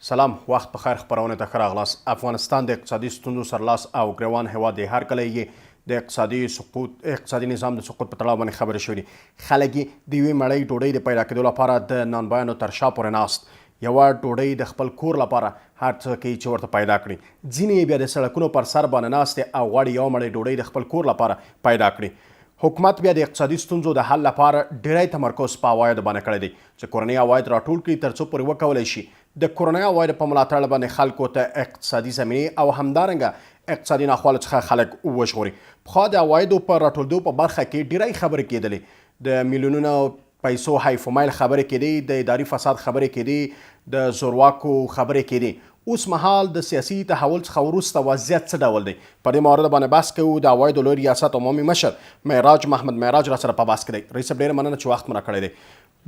سلام، وخت بخیر. خپرونه ته ښه راغلاست. افغانستان د اقتصادي ستونزو سرلاس او ګریوان هیواد دی. هر کله یې د اقتصادي نظام د سقوط په تړاو باندې خبرې شوې دي. خلک یې د یوې مړۍ ډوډۍ د پیدا کېدو لپاره د نانبایانو تر شا پورې ناست. یوه ډوډۍ د خپل کور لپاره هر څه کوي چې ورته پیدا کړي. ځینې یې بیا د سړکونو پر سر باندې ناست دي او غواړي یوه مړۍ ډوډۍ د خپل کور لپاره پیدا کړي. حکومت بیا د اقتصادي ستونزو د حل لپاره ډیری تمرکز په عوایدو باندې کړی دی چې کورنۍ عواید راټول کړي تر څو پورې وکولی شي د کورنۍ عوایدو په ملاتړ باندې خلکو ته اقتصادي زمینې او همدارنګه اقتصادي ناخوالو څخه خلک وژغوري. پخوا د عوایدو په راټولېدو په برخه کې ډیری خبرې کېدلې، د میلیونونو پیسو حیف و میل خبرې کېدې، د اداري فساد خبرې کېدې، د زورواکو خبرې کېدې. اوس مهال د سیاسي تحول څخه وروسته وضعیت څه ډول دی؟ په دې مورد باندې بحث کوو. د عوایدو لوی ریاست عمومي مشر معراج محمد معراج را سره په بحث کې دی. رئیس صاحب ډېره مننه چې وخت مو راکړی دی.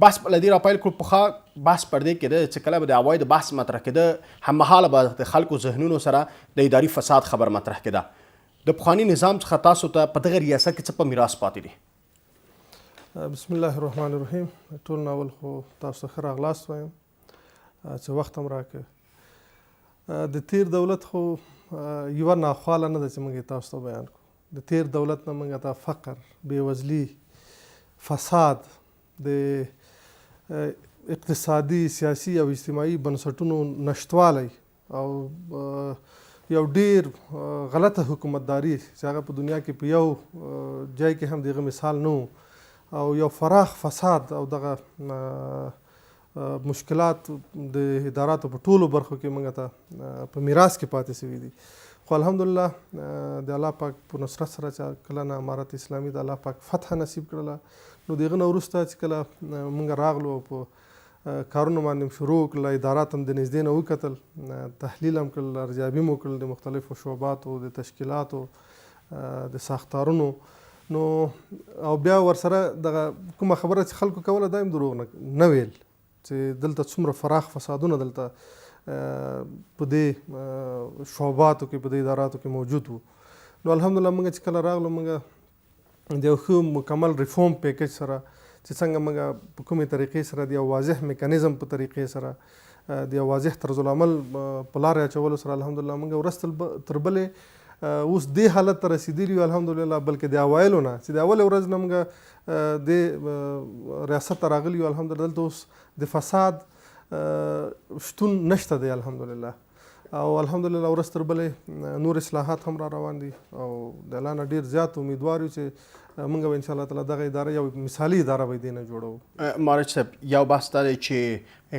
بحث له دې راپیل کړو. پخوا بحث پر دې کېده چې کله به د عوایدو بحث مطرح کېده، هممهاله به د خلکو ذهنونو سره د اداري فساد خبر مطرح کېده. د پخواني نظام څخه تاسو ته په دغه ریاست کې څه په میراث پاتې دي؟ بسم الله الرحمن الرحیم. ټول ناول خو تاسو ته ښه راغلاست وایم چې وخت هم راکړ. د تیر دولت خو یوه ناخواله نه ده چې موږ یې تاسو ته بیان کړو. د تیر دولت نه موږ ته فقر، بېوزلي، فساد، د اقتصادي، سیاسي او اجتماعي بنسټونو نشتوالی او یو ډیر غلطه حکومتداري چې هغه په دنیا کې په یو ځای کې هم دغه مثال نه و، او یو فراخ فساد او دغه مشکلات د اداراتو په ټولو برخو کې موږ ته په میراث کې پاتې شوي دي. خو الحمدلله د الله پاک په نصرت سره چې کله نه امارت اسلامي د الله پاک فتح نصیب کړله، نو د هغه نه وروسته چې کله موږ راغلو په کارونو باندې شروع کړل، ادارات هم د نږدې نه وکتل، تحلیل هم کړل، ارزیابي مو کړل د مختلفو شعباتو، د تشکیلاتو، د ساختارونو، نو او بیا ورسره دغه کومه خبره چې خلکو کوله دا هم دروغ نه ویل چې دلته څومره فراخ فسادونه دلته په دې شعباتو کې، په دې اداراتو کې موجود وو. نو الحمدلله موږ چې کله راغلو، موږ د یو ښه مکمل ریفورم پیکج سره چې څنګه موږ په کومې طریقې سره د یو واضح میکانیزم په طریقې سره د یو واضح طرز العمل په لارې اچولو سره الحمدلله موږ ورځ تر بلې اوس دې حالت ته رسېدلي یو الحمدلله. بلکې د اوایلو نه چې د اولې ورځ نه موږ د ریاست ته راغلي یو الحمدلله، دلته اوس د فساد شتون نشته دی الحمدلله. او الحمدلله ورځ تر بلې نور اصلاحات هم را روان دي او د الله نه ډېر زیات امیدوار یو چې موږ به انشاءالله تعالی دغه اداره یو مثالي اداره به دې نه جوړوو. معراج صاحب، یو بحث دا دی چې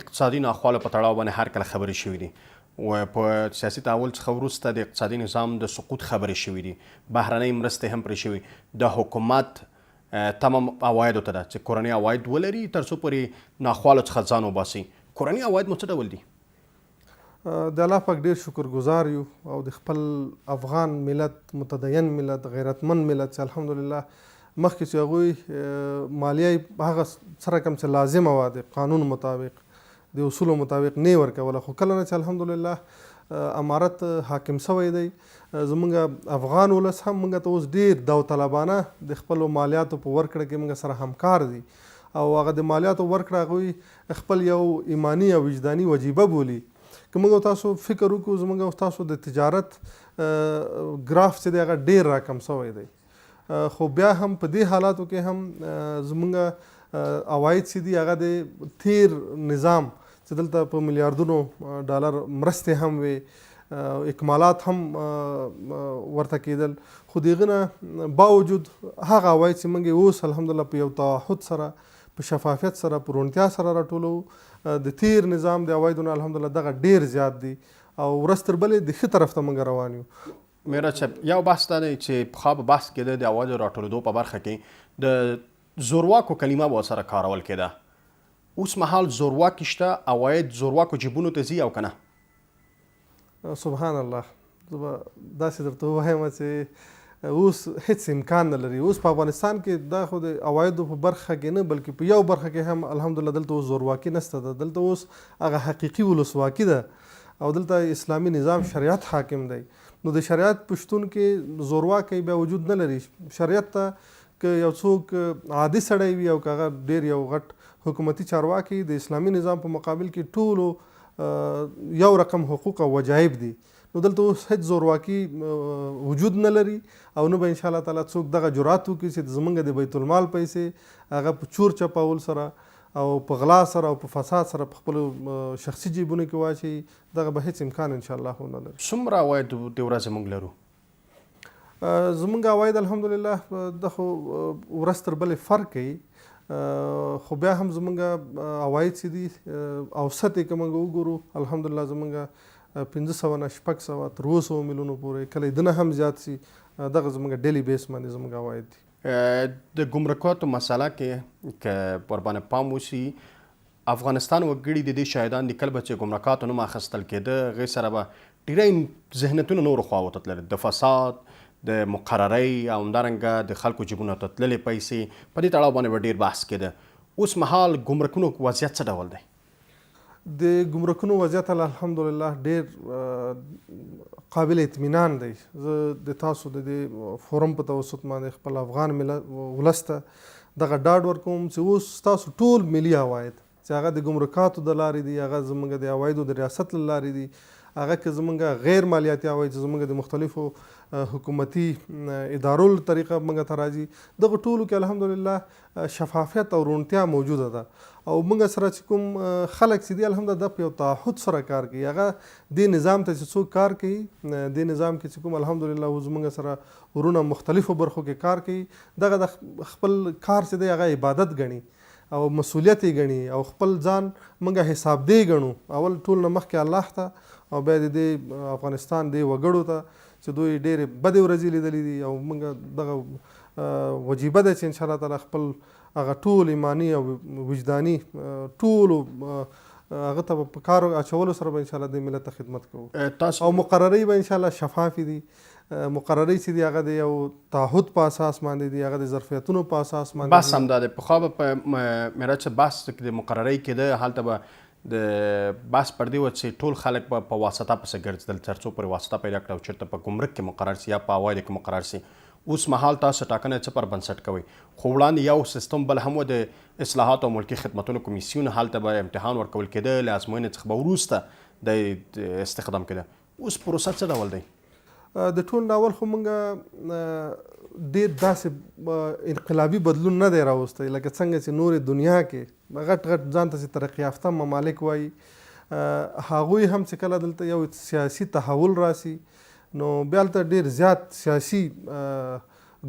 اقتصادي ناخوالو په تړاو باندې هر کله خبرې شوي دي و په سیاسي تحول څخه وروسته د اقتصادي نظام د سقوط خبرې شوي دي، بهرنۍ مرستې هم پرې شوي. د حکومت تمام عوایدو ته ده چې کورنۍ عواید ولري تر څو پورې ناخوالو څخه ځان وباسي. کورنۍ عواید مو څه ډول دي؟ د الله پاک ډېر شکرګزار یو او د خپل افغان ملت، متدین ملت، غیرتمند ملت چې الحمدلله مخکې چې هغوی مالیه هغه څه رقم چې لازمه وه د قانون مطابق، د اصولو مطابق نه ورکوله، خو کله نه چې الحمدلله امارت حاکم شوی دی، زمونږ افغان ولس هم موږ ته اوس ډېر داوطلبانه د خپلو مالیاتو په ورکړه کې موږ سره همکار دي او هغه د مالیاتو ورکړه هغوی خپل یو ایماني او وجداني وجیبه بولي. که موږ تاسو فکر وکړو، زموږ او تاسو د تجارت ګراف چې دی هغه ډېر راکم شوی دی، خو بیا هم په دې حالاتو کې هم زموږ عواید چې دي هغه د تیر نظام چې دلته په میلیاردونو ډالر مرستې هم وې، اکمالات هم ورته کېدل، خو د هغه نه باوجود هغه عواید چې موږ اوس الحمدلله په یو توحد سره، په شفافیت سره، په روڼتیا سره راټولو، د تیر نظام د عوایدو نه الحمدلله دغه ډېر زیات دي او ورځ تر بلې د ښه طرف ته موږ روان یو. معراج صاحب، یو بحث دا دی چې پخوا په بحث کېده د عوایدو راټولېدو په برخه کې د زورواکو کلمه به ورسره کارول کېده. اوس مهال زورواکي شته، عواید زورواکو جیبونو ته ځي او که نه؟ سبحان الله، زه به داسې درته ووایم چې اوس هیڅ امکان نه لري. اوس په افغانستان کې دا خو د عوایدو په برخه کې نه بلکې په یو برخه کې هم الحمدلله دلته اوس زورواکي نشته ده. دلته اوس هغه حقیقي ولسواکي ده او دلته اسلامي نظام شریعت حاکم دی. نو د شریعت په شتون کې زورواکی بیا وجود نه لري. شریعت ته که یو څوک عادي سړی وي او که هغه ډېر یو غټ حکومتي چارواکي د اسلامي نظام په مقابل کې ټولو یو رقم حقوق او وجایب دي. نو دلته اوس هیڅ زورواکي وجود نه لري او نه به انشاءالله تعالی څوک دغه جرأت وکړي چې زمونږ د بیت المال پیسې هغه په چور چپاول سره او په غلا سره او په فساد سره په خپلو شخصي جیبونو کې واچوي. دغه به هیڅ امکان انشاءالله نه لري. څومره عواید د ورځې موږ لرو؟ زمونږ عواید الحمدلله د خو ورځ تر بلې فرق کوي، خو بیا هم زمونږ عواید چې دي اوسط یې که موږ وګورو الحمدلله زمونږ 500 نه 600 تر 200 میلیونو پورې کله دنه هم زیات سي. دغه زمونږ ډیلی بیس باندې زمونږ عواید دي. د ګمرکاتو مسله کې که ورباندې پام وشي، افغانستان وګړي د دې شاهدان دي کله به چې ګمرکاتو نوم اخیستل کېده هغې سره به ډېری ذهنیتونه نورو خواو ته تلل، د فساد، د مقررۍ او همدارنګه د خلکو جیبونو ته تللې پیسې، په دې تړاو باندې به ډېر بحث کېده. اوس مهال ګمرکونو وضعیت څه ډول دی؟ د ګمرکونو وضعیت الحمدلله ډېر قابل اطمینان دی. زه د تاسو د دې فورم په توسط باندې خپل افغان ولس ته دغه ډاډ ورکوم چې اوس تاسو ټول ملي عواید چې هغه د ګمرکاتو د لارې دي، هغه زموږ د عوایدو د ریاست له لارې دي، هغه که زموږ غیر مالیاتي عواید چې زموږ د مختلفو حکومتي ادارو له طریقه موږ ته راځي، دغه ټولو کې الحمدلله شفافیت او روڼتیا موجوده ده. او موږ سره چې کوم خلک چې دي الحمدلله د په یو تعهد سره کار کوي، هغه دې نظام ته چې څوک کار کوي، دې نظام کې چې کوم الحمدلله زموږ سره ورونه مختلفو برخو کې کار کوي، دغه د خپل کار چې دی هغه عبادت ګڼي او مسؤلیت یې ګڼي او خپل ځان موږ حساب دی ګڼو. اول ټول نه مخکې الله ته او بیا د دې افغانستان د وګړو ته چې دوی ډېرې بدې ورځې لیدلې دي او موږ دغه وجیبه ده چې انشاءالله تعالی خپل هغه ټول ایماني او وجداني ټولو هغه ته په کار اچولو سره به انشاءالله د ملت ته خدمت کوو. او مقررۍ به انشاءالله شفافې دي. مقررۍ چې دي هغه د یو تعهد په اساس باندې دي، هغه د ظرفیتونو په اساس باندې. بحث همدا دی. پخوا به په معراج صاحب بحث د مقررۍ کېده، هلته به د بحث پر دې وه چې ټول خلک به په واسطه پسې ګرځېدل تر څو پورې واسطه پیدا کړه او چېرته په ګمرک کې مقرر سي یا په عوایدو کې مقرر سي. اوس مهال تاسو ټاکنه څه پر بنسټ کوئ؟ خو وړاندې یو سیستم بل هم و، د اصلاحاتو او ملکي خدمتونو کمیسیون، هلته به امتحان ورکول کېده، له ازموینې څخه به وروسته د استخدام کېده. اوس پروسه څه ډول دی؟ د ټول ناول خو موږ ډېر داسې انقلابي بدلون نه دی راوستی لکه څنګه چې نورې دنیا کې غټ غټ ځان ته چې ترقي یافته ممالک وایي، هغوی هم چې کله دلته یو سیاسي تحول راسي نو بیا هلته ډېر زیات سیاسي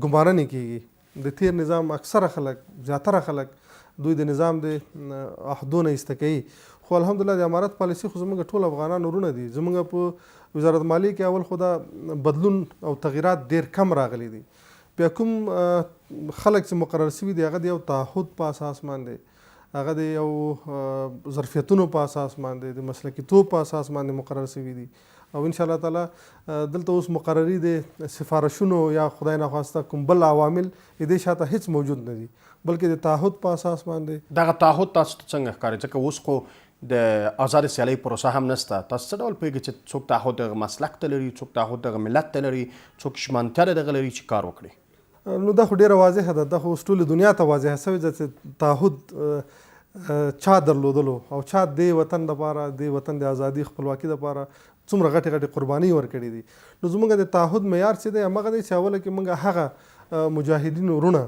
ګمارنې کېږي. د تیر نظام اکثره خلک، زیاتره خلک دوی د نظام د عهدونه ایسته کوي. خو الحمدلله د امارت پالیسي خو زموږ ټول افغانان ورونه دي. زموږ په وزارت مالیې کې اول خو دا بدلون او تغییرات ډېر کم راغلي دي. بیا کوم خلک چې مقرر شوي دي هغه د یو تعهد په اساس باندې، هغه د یو ظرفیتونو په اساس باندې، د مسلکیتوب په اساس باندې مقرر شوي دي. او انشاءالله تعالی دلته اوس مقرري د سفارشونو یا خدای نخواسته کوم بل عوامل دې شاته هیڅ موجود نه دي، بلکې د تعهد په اساس باندې. دغه تعهد تاسو ته څنګه ښکاري؟ ځکه اوس خو د آزاد سیالۍ پروسه هم نشته. تاسو څه ډول پوهېږئ چې څوک تعهد دغه مسلک ته لري، څوک تعهد دغه ملت ته لري، څوک ژمنتیا دغه لري چې کار وکړي؟ نو دا خو ډېره واضحه ده، دا خو اوس ټولې دنیا ته واضحه شوې ده چې تعهد چا درلودلو او چا دې وطن دپاره، دې وطن د ازادي خپلواکي دپاره څومره غټې غټې قربانۍ ورکړې دي. نو زموږ د تعهد معیار چې دی همغه دی چې اوله کې موږ هغه مجاهدین ورونه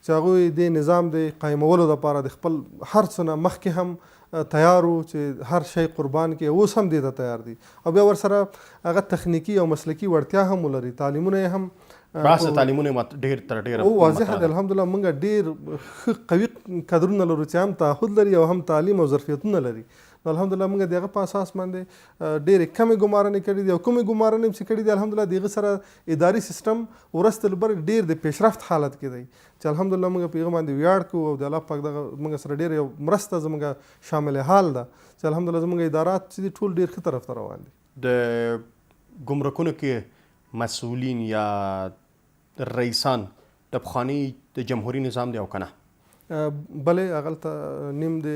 چې هغوی د نظام د قایمولو دپاره د خپل هر څه نه مخکې هم تیار وو چې هر شی قربان کړي، اوس هم دې ته تیار دي. او بیا ورسره هغه تخنیکي او مسلکي وړتیا هم ولري، تعلیمونه یې هم باسه تعلیمونه ډېر تر ډېره واضحه ده. الحمدلله موږ ډېر ښه قوي کادرونه لرو چې هم تعهد لري او هم تعلیم او ظرفیتونه لري. نو الحمدلله موږ د هغه په اساس باندې ډېرې کمې ګمارنې کړي دي او کومې ګمارنې چې کړي دي الحمدلله د هغه سره اداري سیستم ورځ تر بلې ډېر د پیشرفت حالت کې دی چې الحمدلله موږ په هغه باندې ویاړ کوو او د الله پاک دغه موږ سره ډېر یو مرسته زموږ شامل حال ده چې الحمدلله زموږ ادارات چې دي ټول ډېر ښه طرف ته روان دي. د ګمرکونو کې مسؤلین یا رئیسان د پخواني د جمهوري نظام دی او که نه؟ بلې هغلته نیم د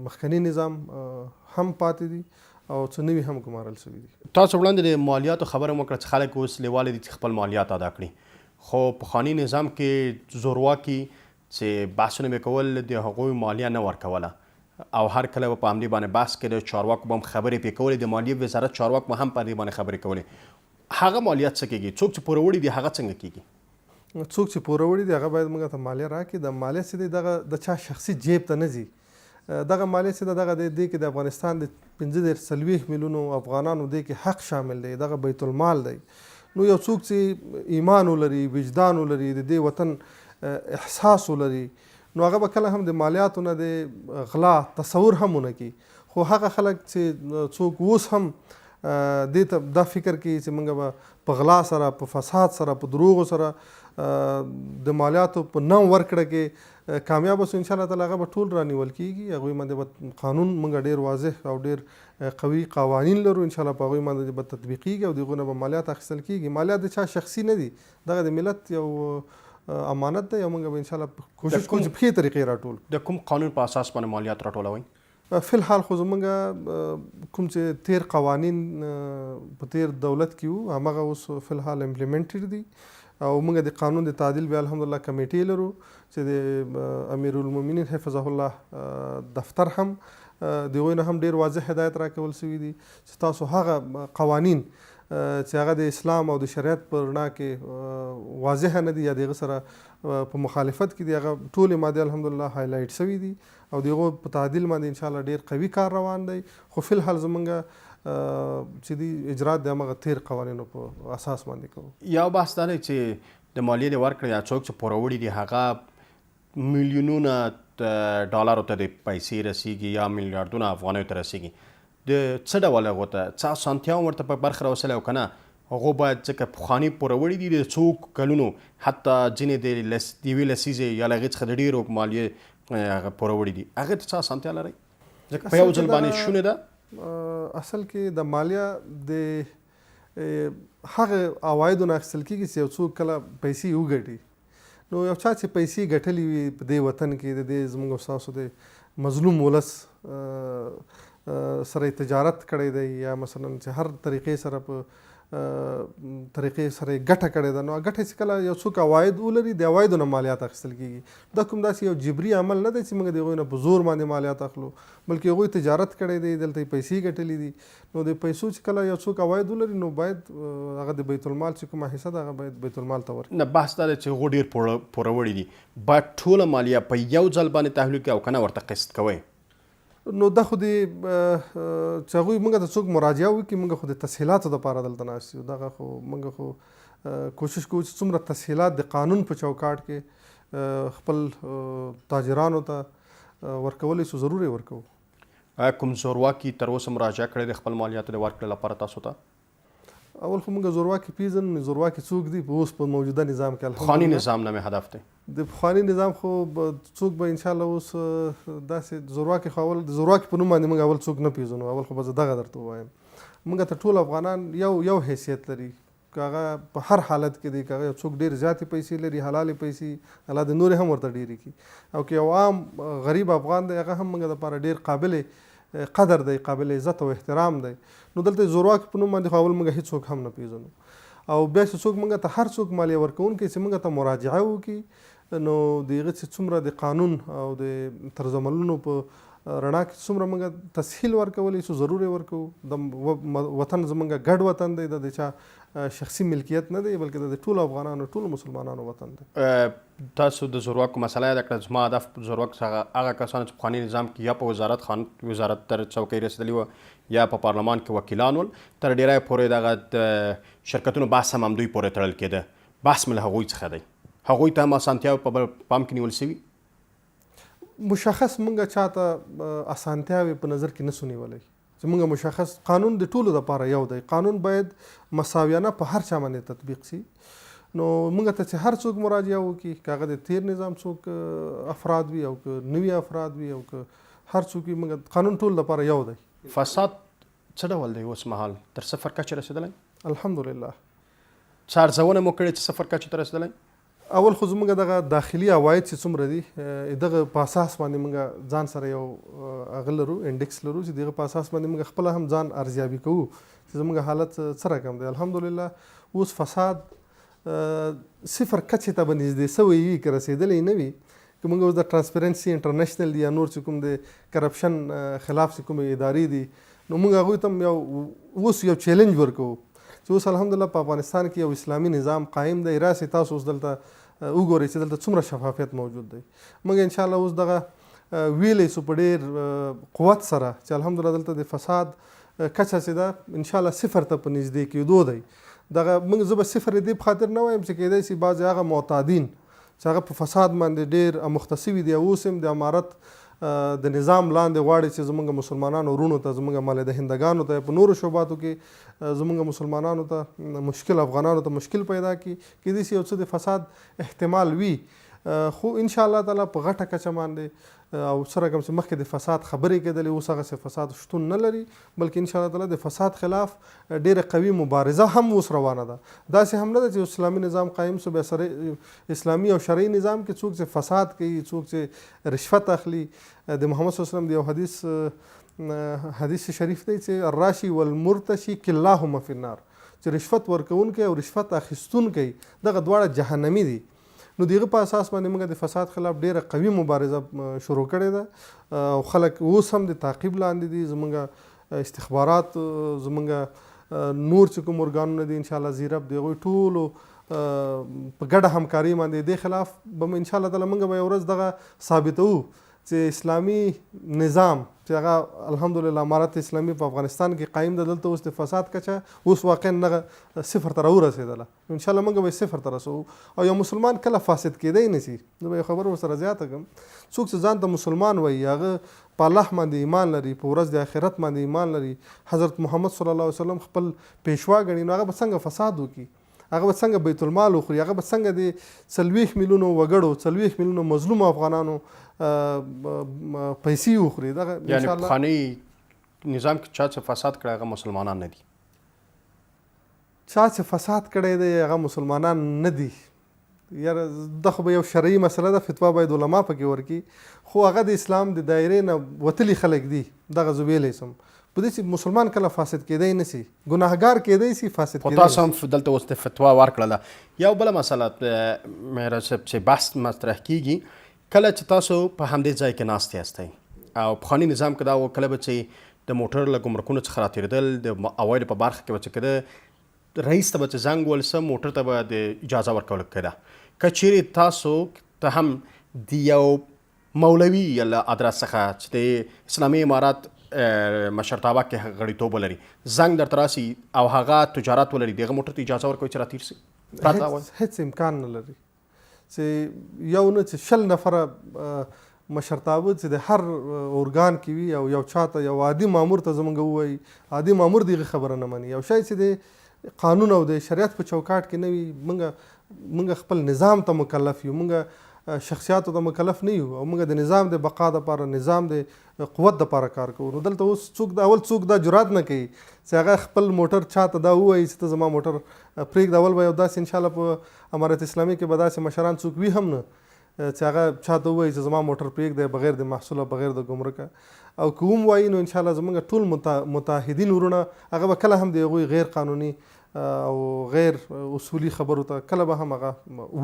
مخکني نظام هم پاتې دي او څه نوي هم ګمارل شوي دي. تاسو وړاندې د مالیاتو خبره مو کړه چې خلک اوس لیواله دي چې خپل مالیات ادا کړي، خو پخواني نظام کې زورواکي چې بحثونه به کول د هغوی مالیه نه ورکوله، او هر کله به په همدې باندې بحث کېده، چارواکو به هم خبرې پرې کولې، د مالیې وزارت چارواکو هم په دې باندې خبرې کولې. هغه مالیات څه کېږي؟ څوک چې پوروړي دي هغه څنګه کېږي؟ څوک چې پوروړي دي هغه باید موږ ته مالیه راکړي. د مالیه چې دی دغه د چا شخصي جیب ته نه ځي. دغه مالیه چې دغه دې کې د افغانستان د 15 میلیونو افغانانو دې کې حق شامل دی، دغه بیت المال دی. نو یو څوک چې ایمان ولري، وجدان ولري، د دې وطن احساس ولري، نو هغه به کله هم د مالیاتو نه د غلا تصور هم ونه کړي. خو هغه خلک چې څوک اوس هم دې ته دا فکر کوي چې موږ به په غلا سره، په فساد سره، په دروغو سره د مالیاتو په نام ورکړه کې کامیاب اوسو، انشاءالله تعالی هغه به ټول رانیول کېږي. هغوی باندې به قانون موږ ډېر واضح او ډېر قوي قوانین لرو، انشاءالله په هغوی باندې به تطبیقېږي او د هغو نه به مالیات اخیستل کېږي. مالیات د چا شخصي نه دي، دغه د ملت یو امانت دی او موږ به انشاءالله کوشش کوو چې په ښې طریقې راټول. د کوم قانون په اساس باندې مالیات راټولوئ؟ فی الحال خو زمونږ کوم چې تیر قوانین په تیر دولت کې وو همغه اوس فی الحال امپلیمنټډ دي او موږ د قانون د تعدیل بیا الحمدلله کمیټې لرو چې د امیرالمؤمنین حفظه الله دفتر هم د هغوی نه هم ډېر واضح هدایت راکول سوي دي چې تاسو هغه قوانین چې هغه د اسلام او د شریعت په رڼا کې واضح نه دي یا د هغه سره په مخالفت کې دي، هغه ټولې مادې الحمدلله هایلایټ سوي دي او د هغو په تعدیل باندې انشاءالله ډېر قوي کار روان دی. خو فی الحال زمونږ چې دی اجرات د همغه تیر قوانینو په اساس باندې کوو. یو بحث دا دی چې د مالیې د ورکړې یا څوک چې پوروړي دي هغه میلیونونه ډالرو ته د پیسې رسیږي یا میلیاردونه افغانیو ته رسیږي. د څه ډول هغو ته څه اسانتیاوې ورته په برخه راوستلی او که نه هغو باید ځکه پخواني پوروړي دي د څو کلونو، حتی ځینې د یوې لسیزې یا له هغې څخه د ډېرو مالیې هغه پوروړي دي، هغې ته څه اسانتیا لرئ؟ ځکه په یو ځل باندې شونې ده. اصل کې د مالیه د هغه عوایدو نه اخیستل کېږي چې یو څوک کله پیسې وګټي. نو یو چا چې پیسې ګټلې وي په دې وطن کې د دې زموږ ستاسو د مظلوم ولس سره تجارت کړی دی یا مثلا چې هر طریقې سره په طریقې سره ګټه کړې ده، نو ګټه چې کله یو څوک عواید ولري د عوایدو نه مالیات اخیستل کېږي. دا کوم داسې یو جبري عمل نه دی چې موږ د هغوی نه په زور باندې مالیات اخلو، بلکې هغوی تجارت کړی دی، دلته یې پیسې ګټلې دي. نو د پیسو چې کله یو څوک عواید ولري نو باید هغه د بیت المال چې کومه حصه ده هغه باید بیت المال ته ورکړي. نه بحث دا دی چې هغو ډېر پوروړي دي، باید ټوله مالیه په یو ځل باندې تحویل کړي او که نه ورته قسط کوئ. نو دا خو د چې هغوی موږ ته څوک مراجعه وکړي، موږ خو د تسهیلاتو دپاره دلته ناست یو. دغه خو موږ خو کوشش کوو چې څومره تسهیلات د قانون په چوکاټ کې خپل تاجرانو ته ورکولی شو ضرور یې ورکوو. آیا کوم زورواکي تر اوسه مراجعه کړې د خپل مالیاتو د ورکړې لپاره تاسو ته؟ اول خو موږ زورواکي پیژنو، زورواکي څوک دي په اوس په موجوده نظام کې. پخواني نظام نه مې هدف دی. د پخواني نظام خو څوک به انشاءالله اوس داسې زورواکي خو اول د زورواکي په نوم باندې موږ اول څوک نه پیژنو. اول خو به زه دغه درته ووایم، موږ ته ټول افغانان یو حیثیت لري، که هغه په هر حالت کې دی، که هغه څوک ډېر زیاتې پیسې لري، حلالې پیسې، الله د نورې هم ورته ډېرې کړي، او که یو عام غریب افغان دی هغه هم موږ دپاره ډېر قابل قدر دی، قابل عزت او احترام دی. نو دلته زورواکي په نوم باندې خو اول موږ هېڅوک هم نه پیژنو. او بیا چې څوک موږ ته هر څوک مالیه ورکوونکی چې موږ ته مراجعه وکړي، نو د هغه چې څومره د قانون او د طرز عملونو په رڼا کې څومره موږ تسهیل ورکولی شو ضرور یې ورکوو. د وطن زموږ ګډ وطن دی، د چا شخصي ملکیت نه دی، بلکې د ټولو افغانانو ټولو مسلمانانو وطن دی. تاسو د زورواکو مسله یاده کړه. زما هدف زورواک څخه هغه کسان چې پخواني نظام کې یا په وزارت تر څوکۍ رسېدلي وو یا په پارلمان کې وکیلان ول، تر ډېری پورې دغه د شرکتونو بحث هم همدوی پورې تړل کېده. بحث مې له هغوی څخه دی. هغوی ته هم اسانتیاوې په پام کې نیول سوي؟ مشخص موږ چاته اسانتیاوې په نظر کې نه سو نیولی چې موږ مشخص قانون د ټولو دپاره یو دی. قانون باید مساویانه په هر چا باندې تطبیق سي. نو موږ ته چې هر څوک مراجعه وکړي، که هغه د تیر نظام څوک افراد وي او که نوي افراد وي او که هر څوک وي، موږ قانون ټول دپاره یو دی. فساد څه ډول دی اوس مهال؟ تر صفر کچې رسېدلی؟ الحمدلله. څه ارزونه مو کړې چې صفر کچې ته رسېدلی؟ اول خو زموږ دغه داخلي عواید چې څومره دي دغه په اساس باندې موږ ځان سره یو هغه لرو، انډکس لرو، چې دغه په اساس باندې موږ خپله هم ځان ارزیابي کوو چې زموږ حالت څه رقم دی. الحمدلله اوس فساد صفر کچې ته به نږدې سوی وي، که رسېدلی نه وي، که موږ اوس د ټرانسپیرنسي انټرنیشنل یا نور چې کوم د کرپشن خلاف چې کومې ادارې دي نو موږ هغوی ته هم اوس یو چیلنج ورکوو چې اوس الحمدلله په افغانستان کې یو اسلامي نظام قایم دی. راسئ تاسو اوس دلته وګورئ چې دلته څومره شفافیت موجود دی. موږ انشاءالله اوس دغه ویلی سو په ډېر قوت سره چې الحمدلله دلته د فساد کچه چې ده انشاءالله صفر ته په نږدې کېدو دی. دغه موږ زه به صفر دې په خاطر نه وایم چې کېدای شي بعضې هغه معتادین چې هغه په فساد باندې ډېر اموخته سوي دي او اوس هم د امارت د نظام لاندې غواړي چې زموږ مسلمانانو ورونو ته زموږ مالې د هندګانو ته په نورو شعباتو کې زموږ مسلمانانو ته مشکل افغانانو ته مشکل پیدا کړي. کېدای شي یو څه د فساد احتمال وي خو انشاءالله تعالی په غټه کچه باندې او سره کوم چې مخکې د فساد خبرې کېدلې اوس هغسې فساد شتون نه لري بلکې انشاءالله تعالی د فساد خلاف ډېره قوي مبارزه هم اوس روانه ده. داسې هم نه ده چې اسلامي نظام قایم شو بیا سره اسلامي او شرعي نظام کې څوک چې فساد کوي څوک چې رشوت اخلي د محمد صلی الله علیه وسلم د یو حدیث شریف دی چې الراشي والمرتشي کلاهما فی النار چې رشوت ورکوونکی او رشوت اخیستونکی دغه دواړه جهنمي دي. نو دغه په اساس باندې موږ د فساد خلاف ډیره قوي مبارزه شروع کړې ده او خلک اوس هم د تعقیب لاندې دي. زموږ استخبارات زموږ نور چې کوم ارګانونه دي انشاءالله زیرب د هغوی ټولو په ګډه همکاري باندې د خلاف به انشاءالله تعالی موږ به یو ورځ دغه ثابتوو چې اسلامي نظام چې هغه الحمدلله امارت اسلامي په افغانستان کې قایم ده دلته اوس د فساد کچه اوس واقعا دغه صفر ته راورسېدله. انشاءالله موږ به صفر ته رسوو او یو مسلمان کله فاسد کېدی نه شي. زه به یو خبر ورسره زیاته کړم څوک چې ځان ته مسلمان وایي هغه په الله باندې ایمان لري په ورځ د آخرت باندې ایمان لري حضرت محمد صلی الله علیه وسلم خپل پیشوا ګڼي نو هغه به څنګه فساد وکړي هغه به څنګه بیت المال وخوري هغه به څنګه د 40 میلیونو وګړو 40 میلیونو مظلوم افغانانو پیسې وخوري. دغه یعنی پخواني نظام کې چا چې فساد کړی هغه مسلمانان نه دي چا چې فساد کړی دی هغه مسلمانان نه دي. یاره دا خو به یو شرعي مسله ده فتوا باید علما پکې ورکړي خو هغه د اسلام د دایرې نه وتلي خلک دي. دغه زه ویلی سم په دې چې مسلمان کله فاسد کېدی نه شي ګناهګار کېدی شي فاسد خو تاسو هم دلته اوس د فتوا ورکړله. یو بله مسله مهران صاحب چې بحث مطرح کېږي کله چې تاسو په همدې ځای کې ناست یاستئ او پخواني نظام کې دا و کله به چې د موټر له ګمرکونو څخه راتېرېدل د عوایدو په برخه کې به چې کېده رئیس ته به چې زنګ ولسه موټر ته به د اجازه ورکول کېده که چیرې تاسو ته هم د یو مولوي له ادرس څخه چې د اسلامي امارت مشرتابه کې غړیتوب ولري زنګ درته راسي او هغه تجارت ولري دغه موټر ته اجازه ورکوي چې راتېر سي هیڅ امکان نه لري چې یو نه چې 20 نفره مشرتابه چې د هر ارګان کې وي او یو چاته یو عادي مامور ته زمونږ ووایي عادي مامور دغه خبره نه مني. یو شی چې د قانون او د شریعت په چوکاټ کې نه وي موږ خپل نظام ته مکلف یو موږ شخصیاتو ته مکلف نه یو او موږ د نظام د بقا دپاره نظام د قوت دپاره کار کوو. نو دلته اوس څوک دا جرات نه کوي چې هغه خپل موټر چاته دا ووایي چې ته زما موټر پرېږده. اول به یو داسې انشاءالله په امارت اسلامي کې به داسې مشران څوک وي هم نه چې هغه چاته ووایي چې زما موټر پرېږدی بغیر د محصوله بغیر د ګمرکه او که هم وایي نو انشاءالله زموږ ټول متحدین ورونه هغه به کله هم د هغوی غیر قانوني او غیر اصولي خبرو ته کله به هم هغه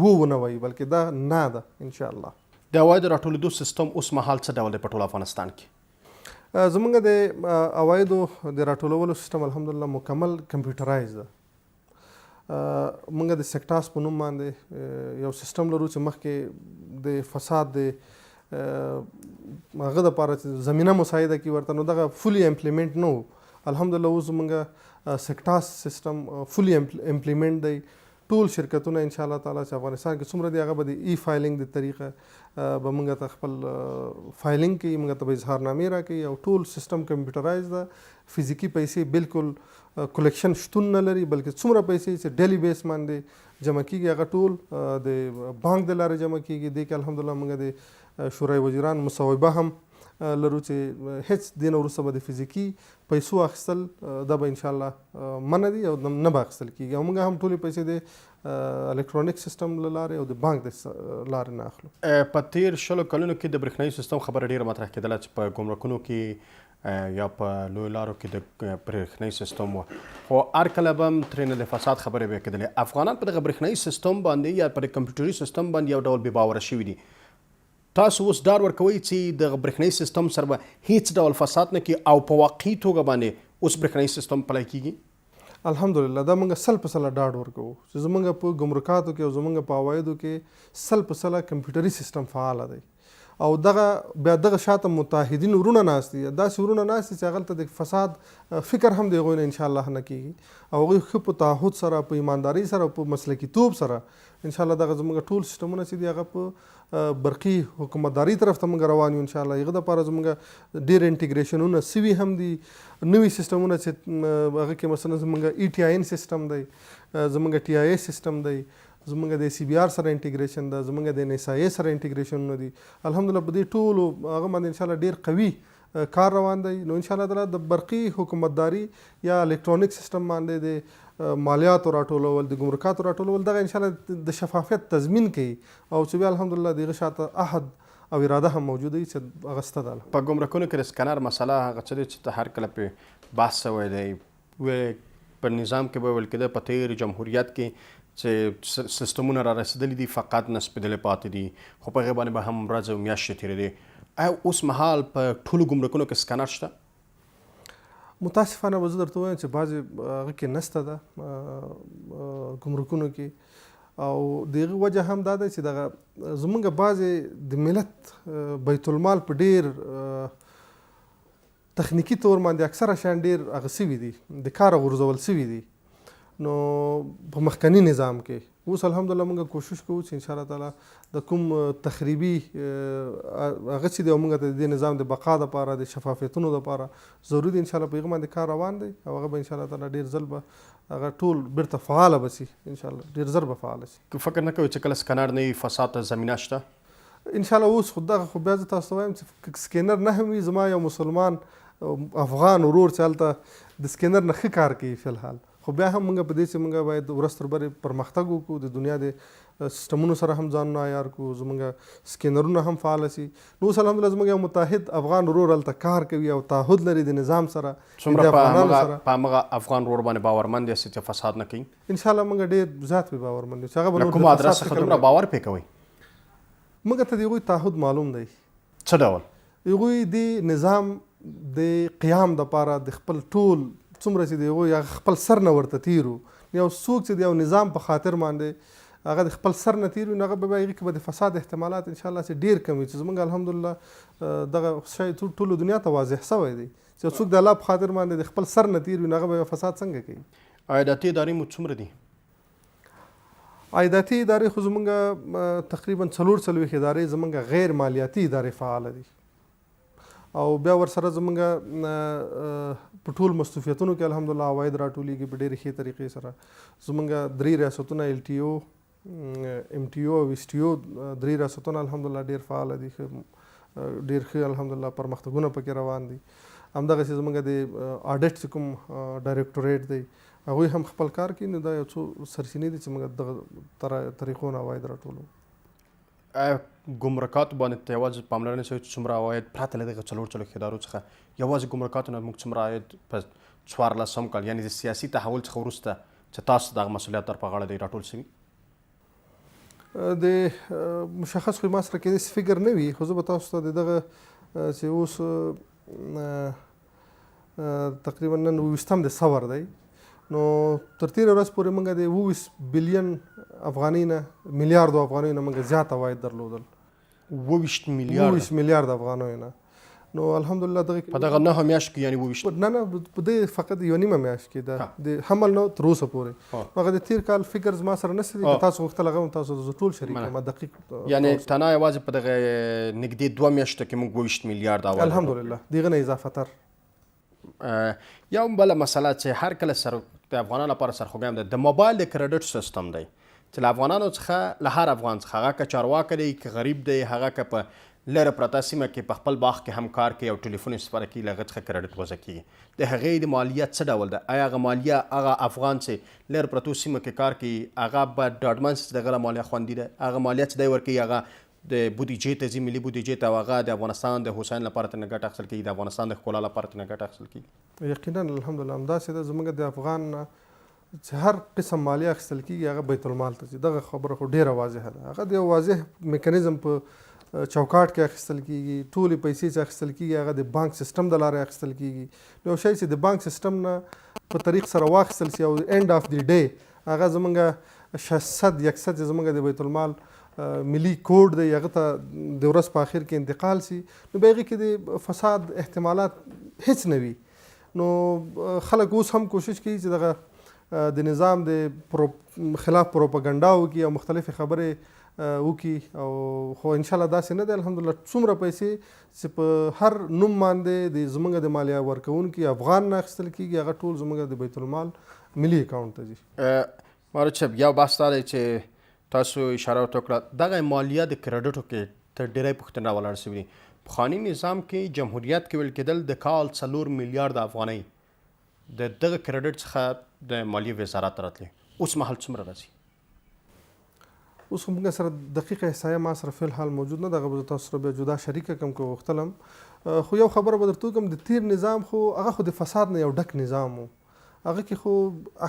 ونه وایي بلکې دا نه ده انشاءالله. د عوایدو راټولېدو سیستم اوس مهال څه ډول دی په ټول افغانستان کې؟ زموږ د عوایدو د راټولولو سیستم الحمدلله مکمل کمپیوټرایز ده. موږ د سیکټاس په نوم باندې یو سیستم لرو چې مخکې د فساد د هغه دپاره چې زمینه مساعده کړي ورته نو دغه فولي امپلیمنټ نه و. الحمدلله اوس زموږ سیکټاس سیستم فولي امپلیمنٹ دی. ټول شرکتونه ان شاء الله تعالی چې افغانستان کې څومره دی هغه به د ای فایلینګ د طریقه به موږ ته خپل فایلینګ کوي موږ ته به اظهارنامې راکوي او ټول سیستم کمپیوټرایز ده. فزیکي پیسې بالکل کلیکشن شتون نه لري بلکې څومره پیسې چې ډیلی بیس باندې جمع کیږي هغه ټول د بانک د لارې جمع کیږي. دې کې الحمدلله موږ د شورای وزیران مصوبه هم لرو چې هیڅ دین وروسته به د فزیکي پیسو اخیستل دا به انشاءالله منع دي او نه به اخیستل کیږي او موږ هم ټولې پیسې د الکترونیک سیستم له لارې او د بانک د لارې نه اخلو. په تیر 20 کلونو کې د برېښنایي سیستم خبره ډیره مطرح کېدله چې په ګمرکونو کې یا په لویو لارو کې د برېښنایي سیستم و خو هر کله به هم ترېنه د فساد خبرې به کېدلې. افغانان په دغه برېښنایي سیستم باندې یا په کمپیوټري سیستم باندې یو ډول بې باوره شوي دي. تاسو اوس ډار ورکوئ چې د برېښنایي سیستم سره به هیڅ ډول فساد نه کړي او په واقعي توګه باندې اوس برېښنایي سیستم پلی کیږي؟ الحمدلله دا موږ سل په سله ډاډ ورکوو چې زموږ په ګمرکاتو کې او زموږ په عوایدو کې سل په سله کمپیوټري سیستم فعاله دی او بیا دغه شاته متحدین ورونه ناست دي، داسې ورونه ناست دي چې هغلته د فساد فکر هم د هغوی نه انشاءالله نه کیږي او هغوی ښه په تعهد سره، په ایماندارۍ سره، په مسلکي توب سره انشاءالله دغه زموږ ټول سیستمونه چې دي هغه په برقي حکومتداري طرف ته موږ روان یو انشاءالله. هغه دپاره زموږ ډېر انټیګریشنونه سوي هم دي، نوي سیستمونه چې هغه کې مثلا زموږ ETIN سیستم دی، زموږ TIA سیستم دی، زموږ د CBR سره انټیګریشن ده، زموږ د NSIA سره انټیګریشنونه دي. الحمدلله په دې ټولو هغه باندې انشاءالله ډېر قوي کار روان دی. نو انشاءالله تعالی د برقي حکومتداري یا الکترونیک سیستم باندې د مالیاتو راټولول، د ګمرکاتو راټولول، دغه انشاءالله د شفافیت تضمین کوي او چې بیا الحمدلله دغه شاته عهد او اراده هم موجوده وي چې هغه شته ده. په ګمرکونو کې د سکنر مسله هغه څه دی چې ته هر کله پرې بحث شوی دی، په نظام کې به ویل کېده په تیر جمهوریت کې چې سیستمونه را رسېدلي دي فقط نسبېدلې پاتې دي، خو په هغې باندې به هم ورځې او میاشتې تېرېدې. آیا اوس مهال په ټولو ګمرکونو کې سکنر شته؟ متاسفانه به زه درته وایم چې بعضې هغه کې نشته ده ګمرکونو کې او د هغې وجه هم دا ده چې دغه زمونږ بعضې د ملت بیت المال په ډېر تخنیکي طور باندې اکثره شیان ډېر هغه سوي دي، د کاره غورځول سوي دي. نو په مخکني نظام کې اوس الحمدلله موږ کوشش کوو چې انشاءالله تعالی د کوم تخریبي هغه چې دی او موږ د دې نظام د بقا دپاره، د شفافیتونو دپاره ضروري دی انشاءالله په هغه باندې کار روان دی او هغه به انشاءالله تعالی ډېر ځل به هغه ټول بیرته فعاله به شي، انشاءالله ډېر زر به فعاله شي. که فکر نه کوئ چې کله سکنر نه وي فساد ته زمینه شته؟ انشاءالله اوس خو دغه خو بیا زه تاسو ته وایم چې سکینر نه هم وي، زما یو مسلمان افغان ورور چې هلته د سکینر نه ښه کار کوي فی الحال، خو بیا هم موږ په دې چې موږ باید ورځ تر بلې پرمختګ وکړو، د دنیا د سیستمونو سره هم ځانونه عیار کړو، زموږ سکینرونه هم فعاله شي. نو اوس الحمدلله زموږ یو متحد افغان ورور هلته کار کوي او تعهد لري د نظام سره. څومره په همغه افغان ورور باندې باورمند یاست چې فساد نه کوي؟ انشاءالله موږ ډېر زیات پرې باورمند یو چې هغه به کوم ادرس څخه دومره باور پرې کوئ؟ موږ ته د هغوی تعهد معلوم دی. څه ډول؟ هغوی د نظام د قیام دپاره د خپل ټول څومره چې د هغوی هغه خپل سر نه ورته تیر وو، یو څوک چې د یو نظام په خاطر باندې هغه د خپل سر نه تیر وي نو هغه به هغې کې به د فساد احتمالات انشاءالله چې ډېر کم وي، چې زموږ الحمدلله دغه شی ټولو دنیا ته واضح شوی دی چې څوک د الله په خاطر باندې د خپل سر نه تیر وي نو هغه به فساد څنګه کوي. عایداتي ادارې مو څومره دي؟ عایداتي ادارې خو زموږ تقریبا 440 ادارې زموږ غیر مالیاتي ادارې فعاله دي او بیا ورسره زموږ په ټول مصروفیتونو کې الحمدلله عواید راټولیږي په ډېرې ښې طریقې سره. زموږ 3 ریاستونه LTO، MTO او STO 3 ریاستونه الحمدلله ډېر فعاله دي، ډېر ښه الحمدلله پرمختګونه پکې روان دي. همدغسې زموږ د آډټ چې کوم ډایرکټوریټ دی هغوی هم خپل کار کوي. نو دا یو څو سرچینې دي چې موږ دغه طریقو نه عواید راټولو. ګمرکاتو باندې یوازې پاملرنه شوې چې څومره عواید پرته له دغه 440 ادارو څخه یوازې ګمرکاتو نه موږ څومره عاید په 14 کال یعنې د سیاسي تحول څخه وروسته چې تاسو دغه مسؤلیت در په غاړه دی راټول شوي؟ د مشخص خو ما سره کېدای شي فکر نه وي، خو زه به تاسو ته د دغه چې اوس تقریبا نن 20 د ثور دی نو تر تېره ورځ پورې موږ د 20 بلین افغانۍ نه میلیاردو افغانیو نه موږ زیات عواید درلودل. 20 میلیارد افغانیو نه. نو الحمدلله دغه په دغه 9 میاشتو کې یعنې 20 نه په دې فقط یوه نیمه میاشت کې د حمل نه تر اوسه پورې هغه د تېر کال فکر زما سره نشته دي، که تاسو غوښتل هغه هم تاسو زه ټول شریک یم دقیق. یعنې تنها یوازې په دغه نږدې 2 میاشتو کې موږ 20 میلیارد عواید الحمدلله دغه نه اضافه تر. یو بله مسله چې هر کله سره د افغانانو لپاره سرخوږی ده د موبایل د کریډټ سیستم دی چې له افغانانو څخه له هر افغان څخه هغه که چارواکه دی که غریب دی هغه که په لرې پرته سیمه کې په خپل باغ کې هم کار کوي او ټلیفون استفاده کوي له هغه څخه کریډټ وضع کېږي. د هغې د مالیه څه ډول ده؟ آیا هغه مالیه هغه افغان چې لرې پرتو سیمه کې کار کوي هغه به ډاډمن چې دغه مالیه خوندي ده؟ هغه مالیه چې دی ورکوي هغه د بودیجې ته ځي، ملي بودیجې ته، او هغه د افغانستان د هوساینې لپاره ترې نه ګټه اخیستل کېږي، د افغانستان د ښکلا لپاره ترې نه ګټه اخیستل کېږي؟ یقینا الحمدلله همداسې ده. زموږ د افغان چې هر قسم مالیه اخیستل کېږي هغه بیت المال ته ځي. دغه خبره خو ډېره واضحه ده. هغه د یو واضح میکانیزم په چوکاټ کې اخیستل کیږي، ټولې پیسې چې اخیستل کیږي هغه د بانک سیستم د لارې اخیستل کیږي. یو شی چې د بانک سیستم نه په طریق سره واخیستل شي او اینډ اف دی ډے هغه زمونږ 100% چې زمونږ د بیت المال ملي کوډ دی هغه ته د ورځ په اخر کې انتقال شي، نو به هغې کې د فساد احتمالات هیڅ نه وي. نو خلک اوس هم کوشش کوي چې دغه د نظام د خلاف پروپاګنډا وکړي او مختلفې خبرې وکړي، او خو انشاءالله داسې نه دی. الحمدلله څومره پیسې چې په هر نوم باندې د زمونږ د مالیه ورکوونکي افغان نه اخیستل کېږي هغه ټول زمونږ د بیت المال ملي اکاونټ ته ځي. مارد صاحب یو بحث دا دی چې تاسو اشاره ورته وکړه دغه مالیه د کریډټو کې تر ډیری پوښتنه ولاړ شوي دي. پخواني نظام کې جمهوریت کې ویل کېدل د کال 4 میلیارډ افغانۍ د دغه کریډټ څخه د مالیې وزارت راتلې، اوس مهال څومره راځي؟ اوس خو موږ سره دقیقه احصایه ما سره فی الحال موجود نه ده، هغه به تاسو سره بیا جدا شریکه کړم که غوښتلم. خو یو خبره به درته وکړم، د تیر نظام خو هغه خو د فساد نه یو ډک نظام و. هغه کې خو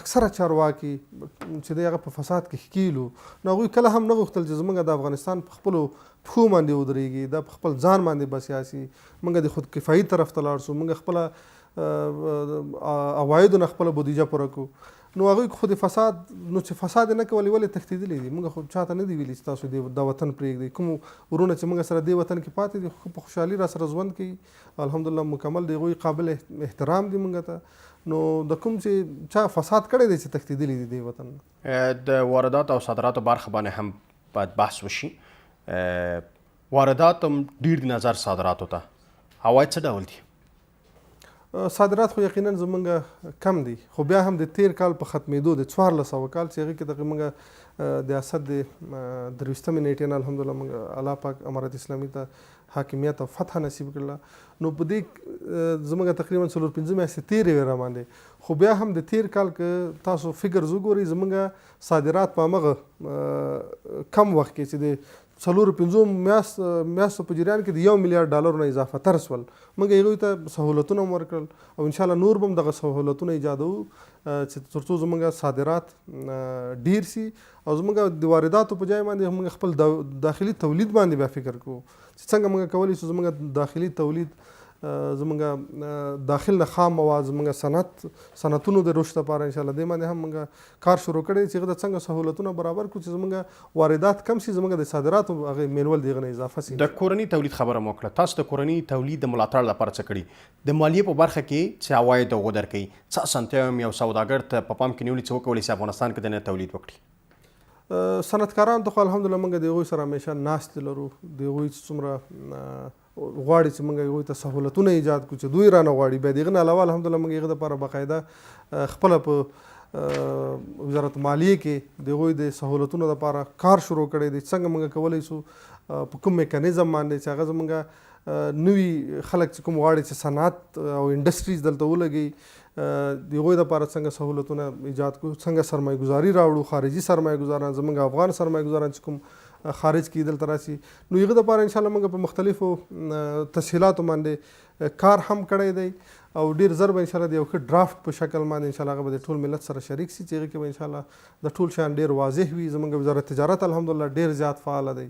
اکثره چارواکي چې دی هغه په فساد کې ښکیلو، نو هغوی کله هم نه غوښتل چې زموږ د افغانستان په خپلو پښو باندې ودرېږي، دا په خپل ځان باندې بسیا سي، موږ د خود کفایي طرف ته لاړ شو، موږ خپله عوایدو نه خپله بودیجه پوره کړو. نو هغوی خو د فساد نو چې فساد یې نه کولې ولې تښتېدلي دي؟ موږ خو چاته نه دي ویلي چې تاسو دا وطن پرېږدئ. کوم ورونه چې موږ سره دې وطن کې پاتې دي په خوشحالي را سره ژوند کوي، الحمدلله مکمل د هغوی قابل احترام دي موږ ته. نو د کوم چې چا فساد کړی دی چې تښتېدلي دي دې وطن. د واردات او صادراتو برخه باندې هم باید بحث وشي. واردات هم ډېر دي نظر صادراتو ته، عواید څه ډول دي؟ صادرات خو یقینا زمونږ کم دي، خو بیا هم د تیر کال په ختمېدو د 1400 کال چې هغې کې دغه موږ د اسد د 23 نیټې نه الحمدلله موږ الله پاک امارت اسلامي ته حاکمیت او فتح نصیب کړله. نو په دې زمونږ تقریبا 4-5 میاشتې تېرې وې راباندې، خو بیا هم د تیر کال که تاسو فګرز وګورئ زمونږ صادرات په همغه کم وخت کې چې د 4-5 میاشتو په جریان کې د $1 میلیارډ نه اضافه تر سول. موږ هغوی ته سهولتونه هم ورکړل او انشاءالله نور به هم دغه سهولتونه ایجادوو چې تر څو زموږ صادرات ډیر سي او زموږ د وارداتو په ځای باندې موږ خپل داخلي تولید باندې بیا فکر کوو چې څنګه موږ کولی شو زموږ داخلي تولید زموږ داخل نه خام مواد زموږ صنعتونو د رشد لپاره انشاءالله دې باندې هم موږ کار شروع کړی چې هغه د څنګه سهولتونه برابر کړو چې زموږ واردات کم شي، زموږ د صادراتو هغه مینول دغه نه اضافه شي. د کورني تولید خبره مو کړه، تاسو د کورني تولید د ملاتړ لپاره څه کړي؟ د مالیې په برخه کې چې عواید هغو درکوي څه اسانتیاوې یو سوداګر ته په پام کې نیولي چې وکولی شي افغانستان کې دننه تولید وکړي؟ صنعتکارانو ته خو الحمدلله موږ د هغوی سره همیشه ناستې لرو، د هغوی څومره غواړي چې موږ هغوی ته سهولتونه ایجاد کړو چې دوی رانه غواړي. بیا د هغه نه علاوه الحمدلله موږ هغه دپاره باقاعده خپله په وزارت مالیې کې د هغوی د سهولتونو دپاره کار شروع کړی دی. څنګه موږ کولی شو په کوم میکانیزم باندې چې هغه زموږ نوي خلک چې کوم غواړي چې صنعت او انډسټریز دلته ولګي د هغوی دپاره څنګه سهولتونه ایجاد کړو، څنګه سرمایه ګزاري راوړو، خارجي سرمایه ګزاران زموږ افغان سرمایه ګزاران چې کوم خارج کې دلته راشي. نو هغه دپاره انشاءالله موږ په مختلفو تسهیلاتو باندې کار هم کړی دی او ډیر زر به انشاءالله د یو ښه ډرافټ په شکل باندې انشاءالله هغه به د ټول ملت سره شریک شي چې هغې کې به انشاءالله د ټول شیان ډیر واضح وي. زموږ وزارت تجارت الحمدلله ډیر زیات فعاله دی،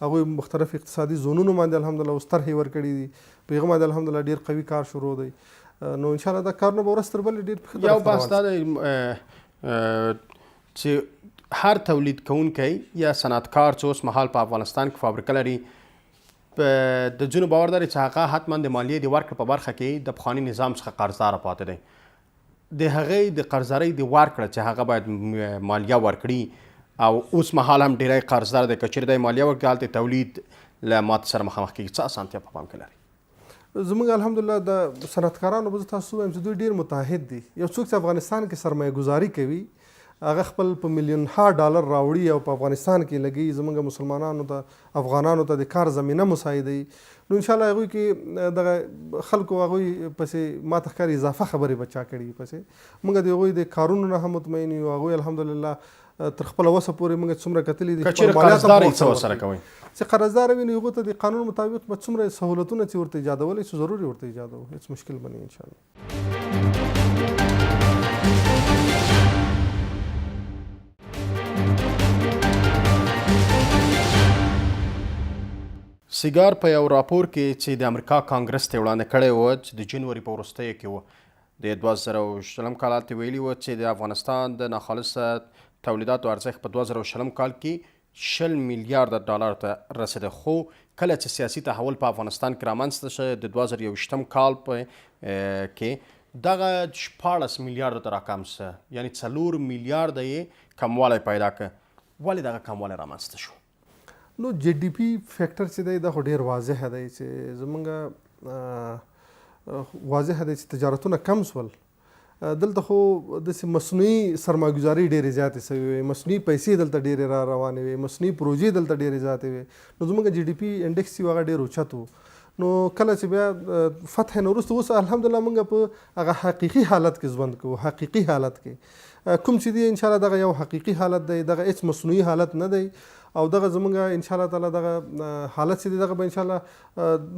هغوی مختلف اقتصادي زونونو باندې الحمدلله اوس طرحې ورکړي دي، په هغه باندې الحمدلله ډیر قوي کار شروع دی. نو انشاءالله دا کارونه به ورځ تر بلې ډیر ښه یو بحث دا دی چې هر تولید کوونکی یا صنعتکار چې اوس مهال په افغانستان کې فابریکه لري د ځینو باور لري چې هغه حتما د مالیې د ورکړې په برخه کې د پخواني نظام څخه قرضداره پاتې دی. د هغې د قرضدارۍ د ورکړه چې هغه باید مالیه ورکړي او اوس مهال هم ډیری قرضدار دی، که چېرې دی مالیه ورکړي هلته تولید له ماتې سره مخامخ کېږي. څه اسانتیا په پام کې لري؟ زموږ الحمدلله د صنعتکارانو به زه تاسو ووایم چې دوی ډېر متحد دي. یو څوک چې افغانستان کې سرمایه ګزاري کوي هغه خپل په $ملیونها راوړي او په افغانستان کې لګوي، زموږ مسلمانانو ته افغانانو ته د کار زمینه مساعدوي. نو انشاءالله هغوی کې دغه خلکو هغوی پسې ما ته ښکاري اضافه خبرې به چا کړي پسې موږ د هغوی د کارونو نه هم مطمئن یو. هغوی الحمدلله تر خپله وسه پورې موږ څومره کتلي دي که چېرې قرضدار یې څه ورسره کوئ چې قرضدار وي نو هغو ته د قانون مطابق به څومره سهولتونه چې ورته ایجادولی شو ضرور ورته ایجادوو، هېڅ مشکل به نه انشاءالله. سیګار په یو راپور کې چې د امریکا کانګرس ته وړاندې کړی و چې د جنوري په وروستیو کې و د 2020 کال ته ویلي و چې د افغانستان د ناخالصه تولیداتو ارزښت په 2020 کال کې 20 میلیارډ ډالر ته رسیده، خو کله چې سیاسي تحول په افغانستان کې رامنځته شو د 2021 کال په کې دغه 14 میلیارډ ته راکم شو، یعنی 4 میلیارډ یې کموالی پیدا کړ. ولې دغه کموالی رامنځته شو؟ نو جی ډي پی فیکټر چې دی دا خو ډېر واضح دی چې زمونږ واضح دی چې تجارتونه کم شول. دلته خو داسې مصنوعي سرمایه‌ګزاري ډېرې زیاتې شوې وې، مصنوعي پیسې دلته ډېرې را روانې وې، مصنوعي پروژې دلته ډېرې زیاتې وې. نو زمونږ جی ډي پی انډیکس چې هغه ډېر اوچت و. نو کله چې بیا فتح نه وروسته اوس الحمدلله موږ په هغه حقیقي حالت کې ژوند کوو. حقیقي حالت کې کوم چې دی انشاءالله دغه یو حقیقي حالت دی، دغه هېڅ مصنوعي حالت نه دی. او دغه زمونږ انشاءالله تعالی دغه حالت چې دی دغه به انشاءالله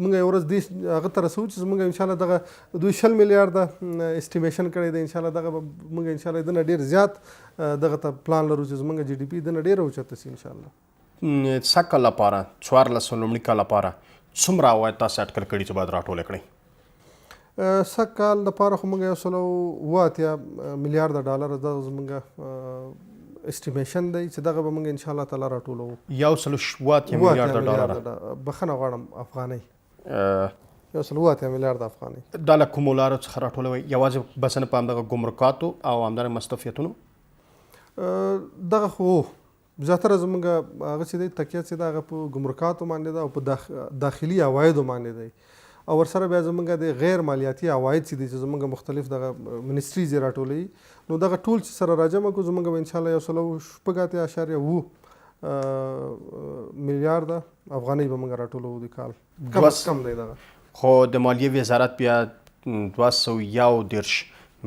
موږ یو ورځ دې هغه ته رسوو چې زمونږ انشاءالله دغه دوی 20 میلیارډه اسټیمیشن کړی دی. انشاءالله دغه به موږ انشاءالله دنه ډېر زیات دغه ته پلان لرو چې زمونږ جی ډي پي دنه ډېر اوچته شي انشاءالله. سږ کال لپاره 14 لومړي کال لپاره څومره عواید تاسو اټکل کړي چې باید راټوله کړئ؟ سږ کال لپاره خو موږ 180 میلیارډه ډالر دا زمونږ اسټیمیشن دی چې دغه به موږ انشاءالله تعالی راټولو. 180 میلیارډ ډالر بخښنه غواړم افغانۍ، 180 میلیارډ افغانۍ. دا له کومو لارو څخه راټولوئ؟ یوازې بسنه په همدغه ګمرکاتو او همدغه مصرفیتونو؟ دغه خو زیاتره زمونږ هغه چې دی تکیه چې د هغه په ګمرکاتو باندې ده او په داخلي عوایدو باندې دی. او ورسره بیا زمونږ د غیر مالیاتي عواید چې دي چې زمونږ مختلف دغه منسټریز یې راټولوي. نو دغه ټول چې سره راجمع کړو زمونږ به انشاءالله 1.8 میلیارډه افغانۍ به موږ راټولو د کال. کم دی دغه. خو د مالیې وزارت بیا 211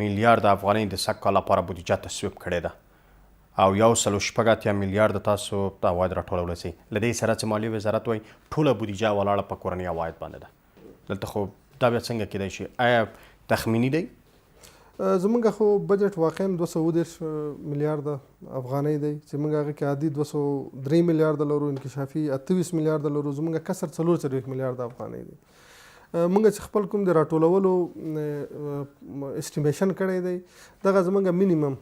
میلیارډ افغانۍ د سږ کال لپاره بودیجه تصویب کړې ده او 1.8 میلیارډ تاسو د عواید راټولولی شئ. له دې سره چې مالیې وزارت وایي ټوله بودیجه ولاړه په کورني عواید باندې ده. دلته خو دا بیا څنګه کیدای شي؟ آیا تخمیني دی؟ زمونږ خو بجټ واقعا 210 میلیارډ افغانۍ دی چې موږ هغه کې عادي 203 میلیارډ لرو، انکشافي 28 میلیارډ لرو، زمونږ کسر 4 میلیارډ افغانۍ دی. موږ چې خپل کوم د راټولولو اسټیمیشن کړی دی دغه زمونږ مینیمم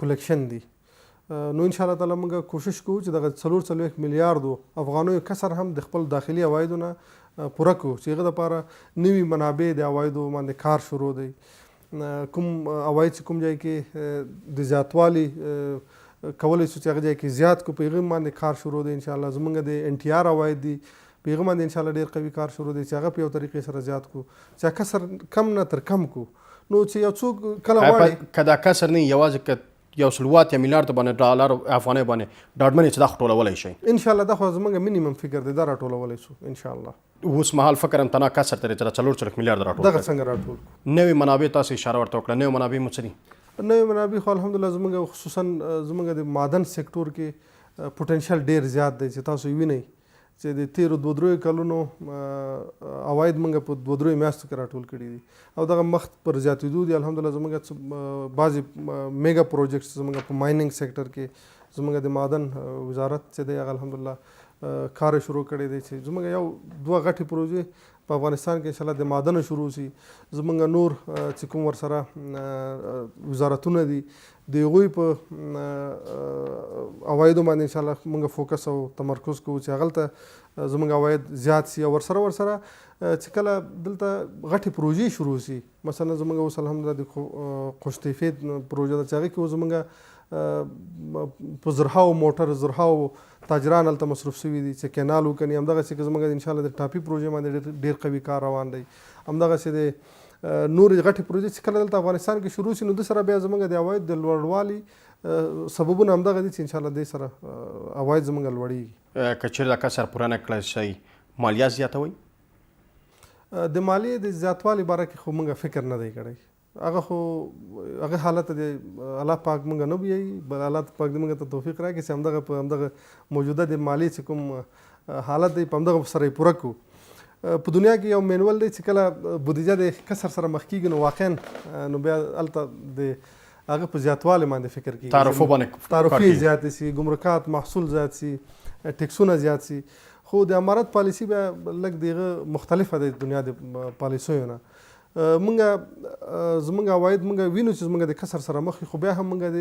کلیکشن دی. نو انشاءالله تعالی موږ کوشش کوو چې دغه 4 میلیارډو افغانیو کسر هم د خپل داخلي عوایدو نه پوره کړو چې هغه دپاره نوي منابع د عوایدو باندې کار شروع دی. کوم عواید چې کوم ځای کې د زیاتوالي کولی شو چې هغه ځای کې زیات کړو په هغه باندې کار شروع دی. انشاءالله زمونږ د ان ټي آر عواید دي په هغه باندې انشاءالله ډېر قوي کار شروع دی چې هغه په یو طریقې سره زیات کړو چې کسر کم نه تر کم کړو. نو چې یو څوک کله غواړي که دا کسر نه یوازې که 180 میلیارډ باندې ډالر افغانۍ باندې ډاډمن چې دا خو ټولولی شئ؟ انشاءالله دا خو زمونږ مینیمم فکر دی، دا راټولولی شو انشاءالله. اوس مهال فکر هم تنها کسر ته دی چې 4 میلیارډ راټول دغه څنګه راټول. نوې منابع تاسو اشاره ورته وکړه، نوې منابع مو څه دي؟ نوې منابع خو الحمدلله زمونږ خصوصا زمونږ د معدن سکتور کې پوټنشل ډېر زیات دی چې تاسو وینئ چې د تیرو 2-3 کلونو عواید موږ په 2-3 میاشتو کې راټول کړي دي او دغه مخ پر زیاتېدو دي. الحمدلله زموږ بعضې میګا پروجیکټس زموږ په مایننګ سیکټر کې زموږ د معدن وزارت چې دی هغه الحمدلله کار شروع کړی دی چې زموږ 2 غټې پروژې په افغانستان کې انشاءالله د معدنو شروع شي. زموږ نور چې کوم ورسره وزارتونه دي د هغوی په عوایدو باندې انشاءالله موږ فوکس او تمرکز کوو چې هغلته زموږ عواید زیات سي او ورسره چې کله دلته غټې پروژې شروع سي. مثلا زموږ اوس الحمدلله د قشتیفید پروژه ده چې هغې کې اوس زموږ په زرهاو موټر زرهاو تاجران هلته مصروف شوي دي چې کینال وکني. همدغسې زموږ انشاءالله د ټاپي پروژې باندې ډېر قوي کار روان دی. همدغسې د نورې غټې پروژې چې کله دلته افغانستان کې شروع شي نو د سره بیا زموږ د عواید د لوړوالي سببونه همدغه دي چې انشاءالله دې سره عواید زموږ لوړېږي. که چېرې دا کسر پوره نه کړی شئ مالیه زیاتوئ؟ د مالیې د زیاتوالي باره کې خو موږ فکر نه دی کړی. هغه خو هغه حالت د الله پاک موږ نه بیایي، بل الله پاک دې موږ ته توفیق راکړي چې همدغه په همدغه موجوده د مالیې چې کوم حالت دی په همدغه سره یې پوره کړو. په دنیا کې یو مینول دی چې کله بودیجه د کسر سره مخ کېږي نو واقعا نو بیا هلته د هغه په زیاتوالي باندې فکر کېږي، تعرفو باندې تعرفې زیاتې سي، ګمرکات محصول زیات سي، ټکسونه زیات سي. خو د امارت پالیسي بیا لږ دغه مختلفه د دنیا د پالیسیو نه. زمونږ عواید مونږ وینو چې زمونږ د کسر سره مخ خو بیا هم مونږ د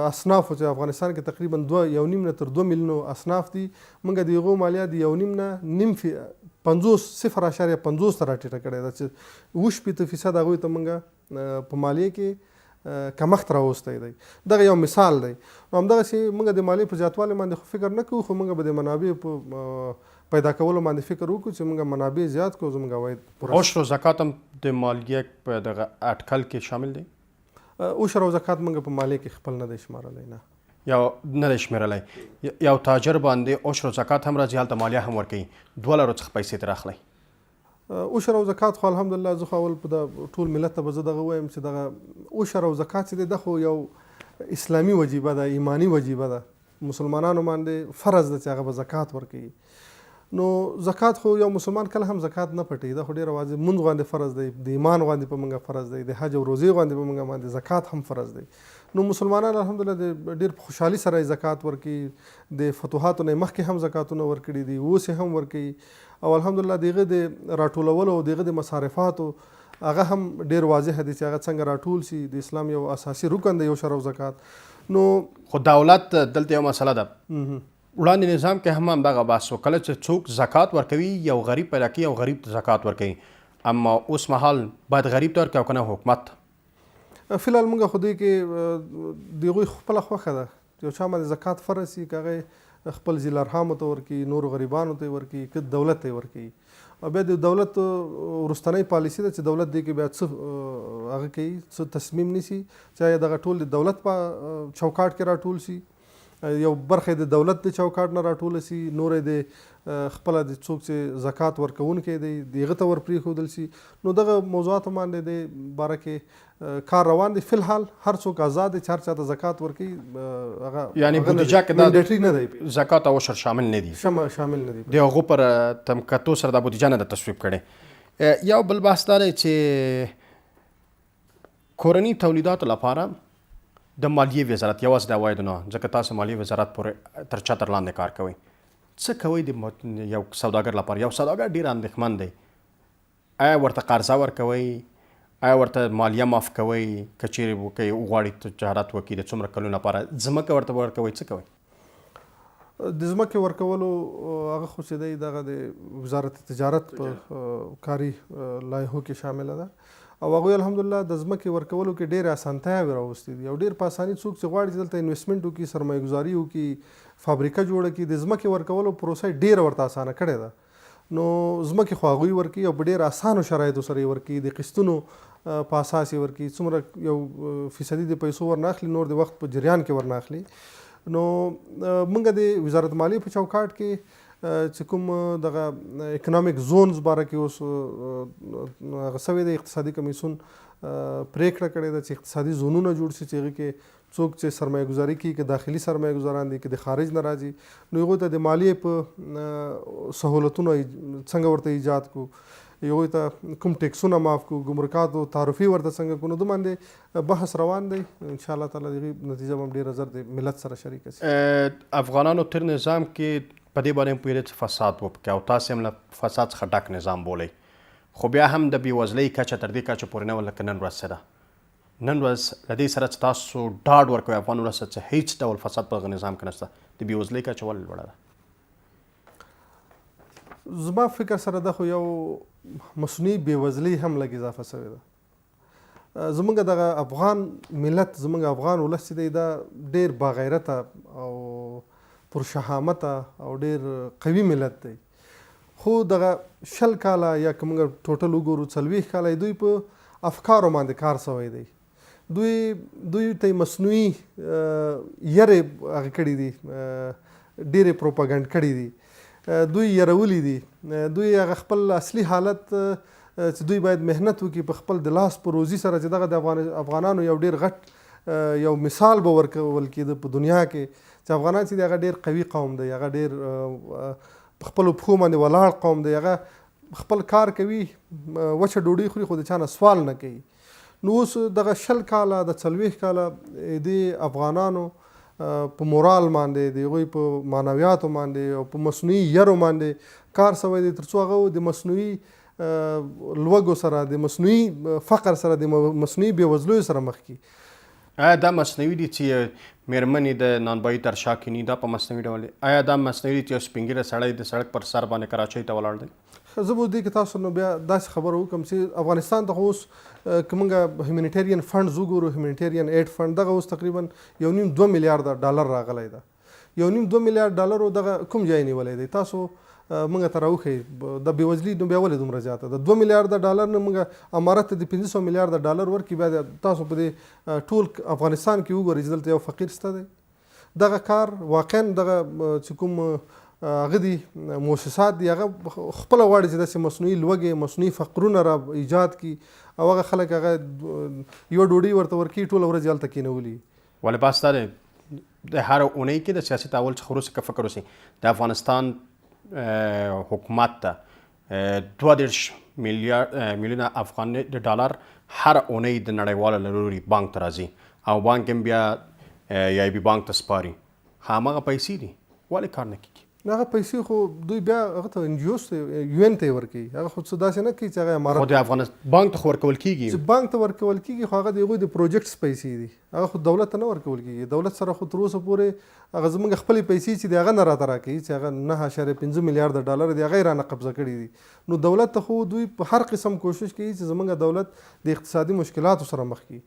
اصنافو چې افغانستان کې تقریبا 2.5 نه تر 2 میلیونو اصناف دي، مونږ د هغو مالیه د 1.5 نه نیم 50.50 ته راټیټه کړې ده چې 80% هغوی ته مونږ په مالیې کې کمښت راوستی دی. دغه یو مثال دی. نو همدغسې مونږ د مالیې په زیاتوالي باندې خو فکر نه کوو، خو مونږ به د منابع په پیدا کولو باندې فکر وکړو چې موږ منابع زیات کړو، زموږ عواید پوره. عشر و زکات هم د مالیې په دغه اټکل کې شامل دی؟ عشر او زکات موږ په مالیې کې خپل نه دی شمارلی، نه یا نه دی شمیرلی. یو تاجر باندې عشر و زکات هم راځي، هلته مالیه هم ورکوي، دوه لارو څخه پیسې ترې اخلئ. عشر او زکات خو الحمدلله زه خو اول په د ټول ملت ته به زه دغه وایم چې دغه عشر او زکات چې دی دا خو یو اسلامي وجیبه ده، ایمانی وجیبه ده. مسلمانانو باندې فرض ده چې هغه به زکات ورکوي. نو زکات خو یو مسلمان کله هم زکات نه پټوي، دا خو ډېره واضح مونځ باندې فرض دی، د ایمان باندې په موږ فرض دی، د حج او روزې باندې په موږ باندې زکات هم فرض دی. نو مسلمانان الحمدلله د ډېر په خوشحالي سره زکات ورکوي. د فتوحاتو نه مخکې هم زکاتونه ورکړي دي، اوس هم ورکوي. او الحمدلله دغه د راټولولو او دغه د مصارفاتو هغه هم ډېر واضح دي چې هغه څنګه راټول شي. د اسلام یو اساسي رکن دی عشر او زکات. نو خو دولت دلته یو مسله ده، وړاندې نظام کې هم همدغه بحث و، کله چې څوک زکات ورکوي یو غریب پیدا کوي، یو غریب ته زکات ورکوي، اما اوس مهال باید غریب ته ورکوي او که نه حکومت. فی الحال موږ خو دوی کې د هغوی خپله خوښه ده، یو چا باندې زکات فرض شي، که هغه خپل ذیل ارحامو ته ورکوي، نورو غریبانو ته یې ورکوي، که دولت ته یې ورکوي. او بیا د دولت وروستنۍ پالیسي ده چې دولت دې کې بیا څه هغه کوي، څه تصمیم نیسي چې دغه ټول د دولت په چوکاټ کې راټول شي، یو برخه د دولت د چوکاټ نه راټوله شي، نور د خپله د څوک چې زکات ورکوونکی دی د هغه ته ور پرېښودل شي. نو دغه موضوعاتو باندې د باره کې کار روان دی. فی الحال هر څوک آزاد دی چې هر چا ته زکات ورکوي. هغه یعنی بودیجه کې منډیټري نه دی، زکات او عشر شامل نه دي، شامل نه دي. د هغو پر تمکتو سره د بودیجه نه ده تصویب کړې. یو بل بحث دا دی چې کورني تولیداتو لپاره د مالیې وزارت یوازې د عوایدو نه، ځکه تاسو مالیې وزارت پورې تر چتر لاندې کار کوئ، څه کوئ د یو سوداګر لپاره؟ یو سوداګر ډېر اندېښمن دی، آیا ورته قرضه ورکوئ؟ آیا ورته مالیه معاف کوئ؟ که چیرې وغواړي تجارت وکړي د څومره کلونو لپاره، ځمکه ورته ورکوئ، څه کوئ؟ د ځمکې ورکولو هغه خو چې دی دغه د وزارت تجارت په کاري لایحو کې شامله ده، او هغوی الحمدلله د ځمکې ورکولو کې ډېرې اسانتیاوې راوستي دي، او ډېر په اساني څوک چې غواړي چې دلته انویسټمنټ وکړي، سرمایه ګزاري وکړي، فابریکه جوړه کړي، د ځمکې ورکولو پروسه یې ډېره ورته اسانه کړې ده. نو ځمکې خو هغوی ورکوي او په ډېر اسانو شرایطو سره یې ورکوي، د قسطونو په اساس یې ورکوي، څومره یو فیصدي د پیسو ورنه اخلي، نور د وخت په جریان کې ورنه اخلي. نو موږ د وزارت مالیې په چوکاټ کې چې کوم دغه اکنامک زونز باره کې اوس هغه سوی دی، اقتصادي کمیسیون پریکړه کړې ده چې اقتصادي زونونه جوړ شي چې هغې کې څوک چې سرمایه ګزاري کوي، که داخلي سرمایه ګزاران دي، که د خارج نه راځي، نو هغوی ته د مالیې په سهولتونه څنګه ورته ایجاد کړو، هغوی ته کوم ټیکسونه معاف کړو، ګمرکاتو تعرفې ورته څنګه کړو. نو د باندې بحث روان دی، انشاءالله تعالی د هغې نتیجه به هم ډېره زر د ملت سره شریکه شي. افغانانو تر نظام کې په دې باندې پوهېدل چې فساد وپکړي، او تاسې هم له فساد څخه ډک نظام بولئ، خو بیا هم د بېوزلۍ کچه تر دې کچه پورې نه وه لکه نن ورځ څه ده. نن ورځ له دې سره چې تاسو ډاډ ورکوئ افغان ولس ته چې هیڅ ډول فساد په دغه نظام کې نشته، د بېوزلۍ کچه ولې لوړه ده؟ زما فکر سره ده خو یو مصنوعي بېوزلۍ هم لږ اضافه شوې ده. زموږ دغه افغان ملت، زموږ افغان ولس چې دی دا ډېر باغیرته او پرشهامته او ډېر قوي ملت دی، خو دغه 20 کاله یا که موږ ټوټل وګورو 40 کاله دوی په افکارو باندې کار شوی دی. دوی ته مصنوعي یرې هغه کړي دي، ډېرې پروپاګنډ کړي دي، دوی یرولی دي، دوی هغه خپل اصلي حالت چې دوی باید محنت وکړي په خپل د لاس په روزي سره، چې دغه د افغانانو یو ډېر غټ یو مثال به ورکول کېده په دنیا کې چې افغانان چې دی هغه ډېر قوي قوم دی، هغه ډېر په خپلو پښو باندې ولاړ قوم دی، هغه خپل کار کوي، وچه ډوډۍ خوري، خو د چا نه سوال نه کوي. نو اوس دغه 20 کاله د 40 کاله د افغانانو په مورال باندې د هغوی په معنویاتو باندې او په مصنوعي یرو باندې کار سوی دی تر څو هغه د مصنوعي لوږو سره د مصنوعي فقر سره د مصنوعي بېوزلویو سره مخ کړي. آیا دا مصنوعي دي چې مېرمنې د نانبایي تر شا کیني دا په مصنوعي ډول دی؟ آیا دا مصنوعي دي چې یو سپین ږیری سړی د سړک پر سر باندې کراچۍ ته ولاړ دی؟ زه به دې کې تاسو نو بیا داسې خبره وکړم چې افغانستان ته خو اوس که موږ هیومینیټیرین فنډز وګورو، هیومینیټیرین ایډ فنډ دغه اوس تقریبا 1.5-2 میلیارډ ډالر راغلی ده. 1.5-2 میلیارډ ډالرو دغه کوم ځای نیولی دی؟ تاسو موږ ته راوښیي د بېوزلي نو بیا ولې دومره زیاته ده؟ 2 میلیارډ ډالر نه موږ امارت ته د 500 میلیارډ ډالر ورکړي، بیا تاسو په دې ټول افغانستان کې وګورئ چې دلته یو فقیر شته دی. دغه کار واقعا دغه چې کوم هغه دي مؤسسات دي هغه خپله غواړي چې داسې مصنوعي لوږې مصنوعي فقرونه را ایجاد کړي او هغه خلک هغه یوه ډوډۍ ورته ورکوي ټوله ورځ هلته کېنولي. ولې بس دا دی د هر اونۍ کې د سیاسي تحول څخه وروسته که فکر وسي د افغانستان حکومت ته 32 میلیونه افغان ډالر هر اونۍ د نړیوالو له لوري بانک ته راځي او بانک هم بیا یا بي بانک ته سپاري. هماغه پیسې دي، ولې کار نه کېږي؟ هغه پیسې خو دوی بیا هغه ته NGOs ته UN ته یې ورکوي، هغه خو څه داسې نه کوي چې هغه امارت خو د افغانستان بانک ته خو ورکول کېږي. چې بانک ته ورکول کېږي خو هغه د هغوی د پروجیکټس پیسې دي، هغه خو دولت ته نه ورکول کېږي. دولت سره خو تر اوسه پورې هغه زموږ خپلې پیسې چې دي هغه نه راته راکوي چې هغه 9.5 میلیارډ ډالر دي هغه یې رانه قبضه کړي دي. نو دولت ته خو دوی په هر قسم کوشش کوي چې زموږ دولت د اقتصادي مشکلاتو سره مخ کړي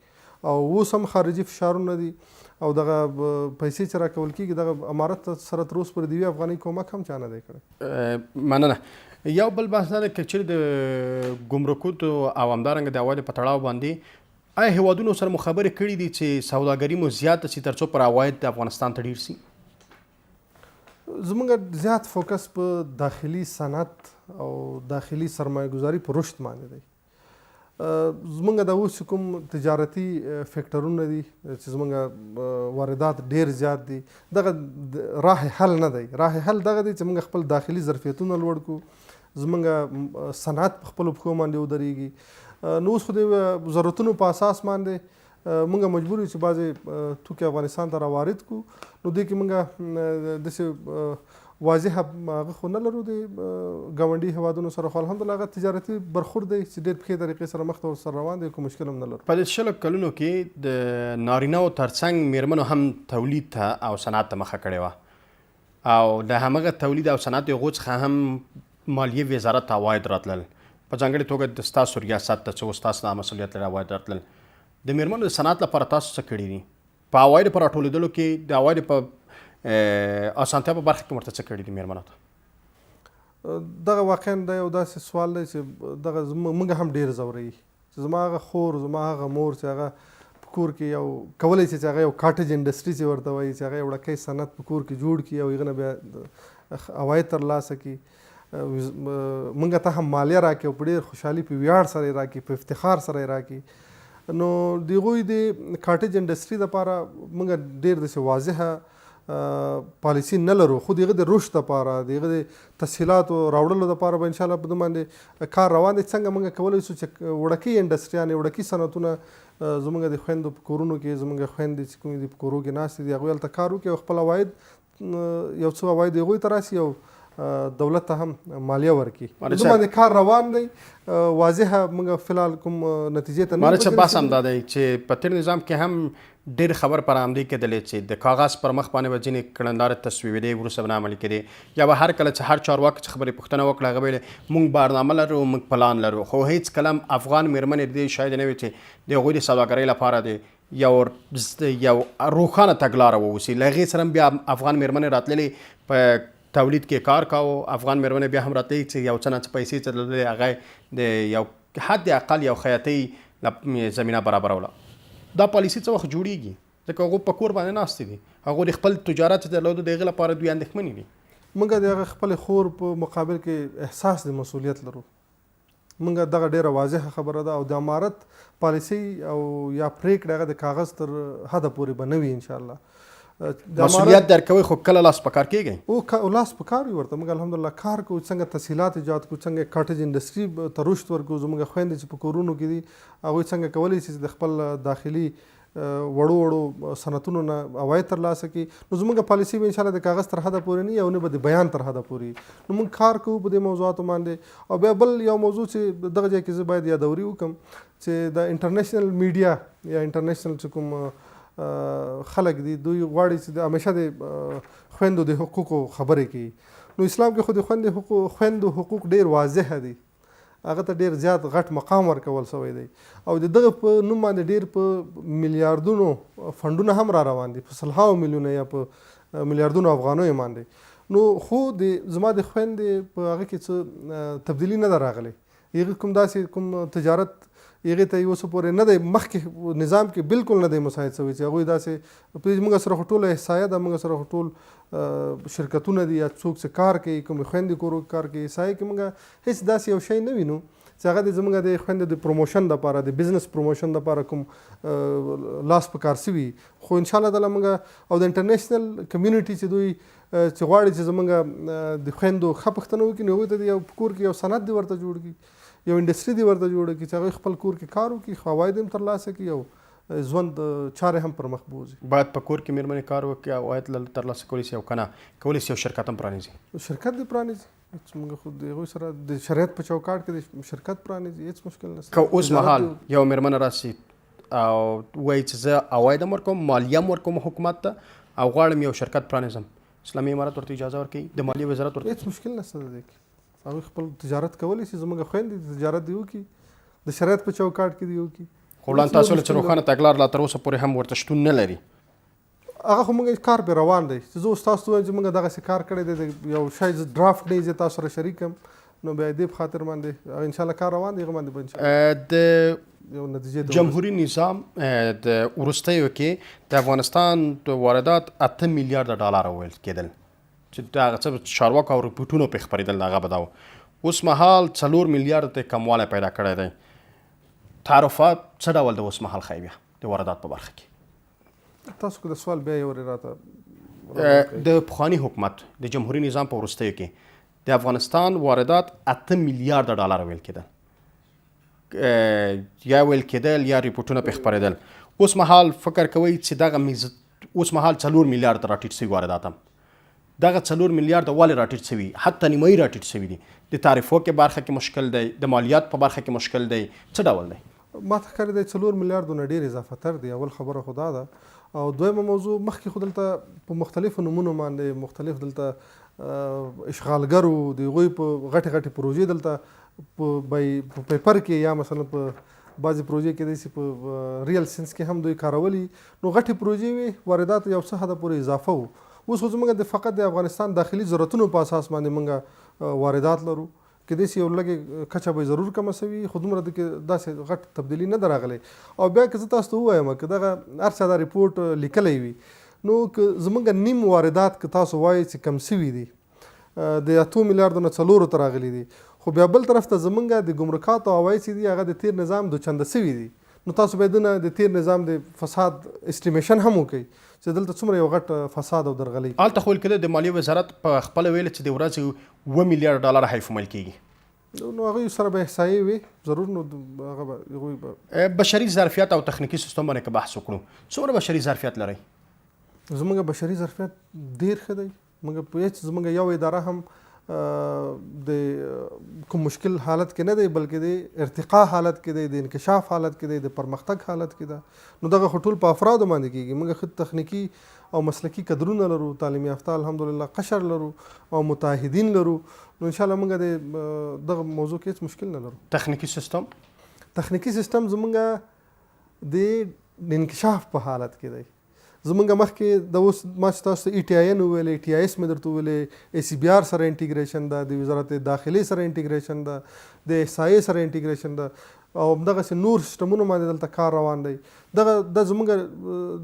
او اوس هم خارجي فشارونه دي او دغه پیسې چې راکول کېږي دغه امارت سره تر اوسه پورې د یوې افغانۍ کومک هم چا نه دی کړی. مننه. یو بل بحث دا دی که چېرې د ګمرکونو او همدارنګه د عوایدو په تړاو باندې آیا هیوادونو سره مو خبرې کړي دي چې سوداګري مو زیاته شي تر څو پر عواید د افغانستان ته ډېر سي؟ زموږ زیات فوکس په داخلي صنعت او داخلي سرمایه ګزاري په رشد باندې دی. زمونږ د اوس کوم تجارتي فیکټرونه دي چې زمونږ واردات ډیر زیات دي دغه راه حل نه دی. راه حل دغه دی چې موږ خپل داخلي ظرفیتونه لوړ کړو، زمونږ صنعت په خپلو پښو باندې ودرېږي. نو اوس خو د ضرورتونو په اساس باندې موږ مجبور یو چې بعضې توکي افغانستان ته راوارد کړو. نو دې کې موږ داسې واضح هغه خو نه لرو د ګاونډي هیوادونو سره، خو الحمدلله هغه تجارتي برخورد دی چې ډېر پښې طریقې سره مخ ته ورسره روان دی، کوم مشکل هم نه لرو. په دې 20 کلونو کې د نارینه‌و ترڅنګ میرمنو هم تولید ته او صنعت ته مخه کړې وه او د همغه تولید او صنعت هغو څخه هم مالیې وزارت ته عواید راتلل، په ځانګړې توګه د ستاسو ریاست ته چې ستاسو د مسؤلیت لري عواید راتلل. د میرمنو د صنعت لپاره تاسو څه کړي دي؟ په عوایدو په راټولېدلو کې د عوایدو په اسانتیا په برخه کې ورته څه کړي دي میرمنو ته؟ دغه واقعا دا یو داسې سوال دی چې دغه موږ هم ډېر ځوروي چې زما هغه خور زما هغه مور چې هغه په کور کې یو کولی شي چې هغه یو کاټج انډسټري چې ورته وایي چې هغه یو وړکی صنعت په کور کې جوړ کړي او هغه نه بیا عواید ترلاسه کړي، موږ ته هم مالیه راکړي او په ډېر خوشحالي په ویاړ سره یې راکړي، په افتخار سره یې راکړي. نو د هغوی د کاټج انډسټري دپاره موږ ډېر داسې واضحه پالیسي نه لرو، خو د هغه د رشد لپاره د هغه د تسهیلاتو راوړلو لپاره به انشاءالله په دې باندې کار روان دی. څنګه موږ کولی شو چې وړکۍ انډسټریانې وړکي صنعتونه زموږ د خویندو په کورونو کې زموږ خویندې چې کومې دي په کورو کې ناستې دي هغوی هلته کار وکړي او خپل عواید یو څه عواید هغوی ته راسي او دولت ته هم مالیه ورکړي. دې باندې کار روان دی، واضحه موږ فلحال کوم نتیجې ته نه رسېدلي. بس هم دا دی چې په تېر نظام کې هم ډېر خبر پر همدې کېدلې چې د کاغذ پر مخ باندې به ځینې کړندارې تصویبېدې وروسته به نه عملي کېدې، یا به هر کله چې هر چارواکي چې خبرې پوښتنه وکړه هغه به یې موږ برنامه لرو موږ پلان لرو، خو هېڅ کله هم افغان میرمنې دې شاید نه وي چې د هغوی د سوداګرۍ لپاره د یو روښانه تګلاره واوسي. له هغې سره هم بیا افغان میرمنې راتللې په تولید کې کار کاوه، افغان میرمنې بیا هم راتللې چې یو څه نه څه پیسې چې درلودې هغه د یو حد اقل یو خیاطۍ زمینه برابروله. دا پالیسي څه وخت جوړیږي؟ ځکه هغوی په کور باندې ناستې دي، هغوی د خپل تجارت چې درلودو د هغې لپاره دوی اندېښمنې دي. موږ د هغه خپلې خور په مقابل کې احساس د مسؤلیت لرو. موږ دغه ډېره واضحه خبره ده او د امارت پالیسي او یا پرېکړه هغه د کاغذ تر حده پورې به نه وي انشاءالله. مسؤلیت درکوي خو کله لاس په کار کېږئ؟ او لاس په کار وي ورته. موږ الحمدلله کار کوو، څنګه تسهیلات ایجاد کړو، څنګه کاټج انډسټري ته رشد ورکړو. زموږ خویندې چې په کورونو کې دي هغوی څنګه کولی شي چې د خپل داخلي وړو وړو صنعتونو نه عواید ترلاسه کړي. نو زموږ پالیسي به انشاءالله د کاغذ تر حده پورې نه وي او نه به د بیان تر حده پورې. نو موږ کار کوو په دې موضوعاتو باندې. او بیا بل یو موضوع چې دغه ځای کې زه باید یادوري وکړم چې د انټرنیشنل میډیا یا انټرنیشنل چې کوم خلک دي دوی غواړي چې همیشه د خویندو د حقوقو خبرې کوي. نو اسلام کې خو د خویندو حقوق ډېر واضحه دي، هغه ته ډېر زیات غټ مقام ورکول شوی دی او د دغه په نوم باندې ډېر په میلیاردونو فنډونه هم را روان دي، په سلهاو میلیونه یا په میلیاردونو افغانیو باندې. نو خو زما د خویندې په هغه کې څه تبدیلي نه ده راغلی. هغې کوم داسې کوم تجارت هغې ته یې اوسه پورې نه دی مخکې نظام کې بالکل نه دی مساعد شوی چې هغوی داسې په موږ سره خو ټوله احصایه ده، موږ سره خو ټول شرکتونه دي یا څوک چې کار کوي کومې خویندې کورو کار کوي احصایه کې موږ هېڅ داسې یو شی نه وینو چې هغه د زموږ د خویندو د پروموشن دپاره د بزنس پروموشن دپاره کوم لاس په کار سوي. خو انشاءالله تعالی موږ او د انټرنیشنل کمیونټي چې دوی چې غواړي چې زموږ د خویندو ښه پوښتنه وکړي نو هغوی ته د یو کور کې یو صنعت دې ورته جوړ کړي، یو انډسټري دې ورته جوړه کړي چې هغوی خپل کور کې کار وکړي، خو عواید هم ترلاسه کړي او ژوند چارې هم پر مخ بوځي. باید په کور کې مېرمنې کار وکړي، عواید ترلاسه کولی شي او که نه کولی شي یو شرکت هم پرانیزي. شرکت دې پرانیزي، موږ خو د هغوی سره د شریعت په چوکاټ کې د شرکت پرانیزي، هېڅ مشکل نشته. که اوس مهال یو مېرمنه راسي او وایي چې زه عواید هم ورکوم، مالیه هم ورکوم حکومت ته او غواړم یو شرکت پرانیزم، اسلامي امارت ورته اجازه ورکوي؟ د مالیې وزارت ورته هېڅ مشکل نشته د دې کې. هغوی خپل تجارت کولی شي، زموږ خویندې تجارت دې وکړي، د شریعت په چوکاټ کې دې وکړي. خو وړاندې تاسو له چې روښانه تګلار لا تر اوسه پورې هم ورته شتون نه لري. هغه خو موږ کار پرې روان دی چې زه اوس تاسو ته وایم چې موږ دغسې کار کړی دی، یو شی ډرافټ دی زه تاسو سره شریک یم، نو بیا دې په خاطر باندې انشاءالله کار روان دی، هغه باندې به انشاءالله د یو نتیجې جمهوري نظام د وروستیو کې د افغانستان واردات 8 میلیارډ ډالر ویل کېدل چې د هغه څه چارواکو او رپورټونو پې خپرېدل هغه به دا و. اوس مهال 4 میلیارډ ته کموالی پیدا کړی دی. تعرفات څه ډول د اوس مهال ښایي بیا د واردات په برخه کې؟ تاسو که د سوال بیا یو راته د پخواني حکومت د جمهوري نظام په وروستیو کې د افغانستان واردات 8 میلیارډ ډالر ویل کېدل، یا ویل کېدل یا ریپورټونه پې خپرېدل. اوس مهال فکر کوئ چې دغه اوس مهال 4 میلیارډ ته راټیټ شوي واردات هم دغه 4 میلیارډ ولې راټیټ شوي، حتی نیمایي راټیټ شوي دي؟ د تعرفو کې برخه کې مشکل دی، د مالیات په برخه کې مشکل دی، څه ډول دی؟ ما ته ښکاري دی 4 میلیارډو نه ډېر اضافه تر دی. اول خبره خو دا ده. او دویمه موضوع مخکې خو دلته په مختلفو نومونو باندې مختلف دلته اشغالګرو د هغوی په غټې غټې پروژې دلته په پیپر کې یا مثلا په بعضې پروژې کې داسې په ریل سنس کې هم دوی کارولي، نو غټې پروژې وي، واردات یو څه حده پورې اضافه وو. اوس خو زموږ د فقط د افغانستان داخلي ضرورتونو په اساس باندې موږ واردات لرو، کېدای شي یو لږې کچه به ضرور کمه شوي، خو دومره کې داسې غټ تبدیلي نه ده راغلی. او بیا که زه تاسو ته ووایم که دغه هر چا دا ریپورټ لیکلی وي نو که زموږ نیم واردات که تاسو وایئ چې کم شوي دي د 8 میلیارډو نه 4 ته راغلي دي، خو بیا بل طرف ته زموږ د ګمرکاتو عواید چې دي هغه د تیر نظام دوچنده شوي دي. نو تاسو باید د تیر نظام د فساد اسټیمیشن هم وکړئ چې دلته څومره یو غټ فساد او درغلي. هلته خو ویل کېده د مالیې وزارت په خپله ویل چې د ورځې 7 میلیارډ ډالر حیف عمل کېږي. نو هغوی سره به احصایې وي ضرور، نو هغه به هغوی به بشري ظرفیت او تخنیکي سیستم باندې که بحث وکړو، څومره بشري ظرفیت لرئ؟ زموږ بشري ظرفیت ډېر ښه دی. موږ په هېڅ زموږ یو اداره هم د کوم مشکل حالت کې نه دی، بلکې د ارتقا حالت کې دی، د انکشاف حالت کې دی، د پرمختګ حالت کې ده. نو دغه خو ټول په افرادو باندې کېږي. موږ ښه تخنیکي او مسلکي کدرونه لرو، تعلیم یافته الحمدلله قشر لرو او متعهدین لرو. نو انشاءالله موږ د دغه موضوع کې هېڅ مشکل نه لرو. تخنیکي سیستم زموږ د انکشاف په حالت کې دی. زمونږ مخکې د اوس ما چې تاسو ته ای ټي آی ان وویلې، ای ټي آی ایس مې درته وویلې، ای سی بي آر سره انټیګریشن ده، د وزارت داخلې سره انټیګریشن ده، د احصایې سره انټیګریشن ده، او همدغسې نور سیسټمونو باندې دلته کار روان دی. د زمونږ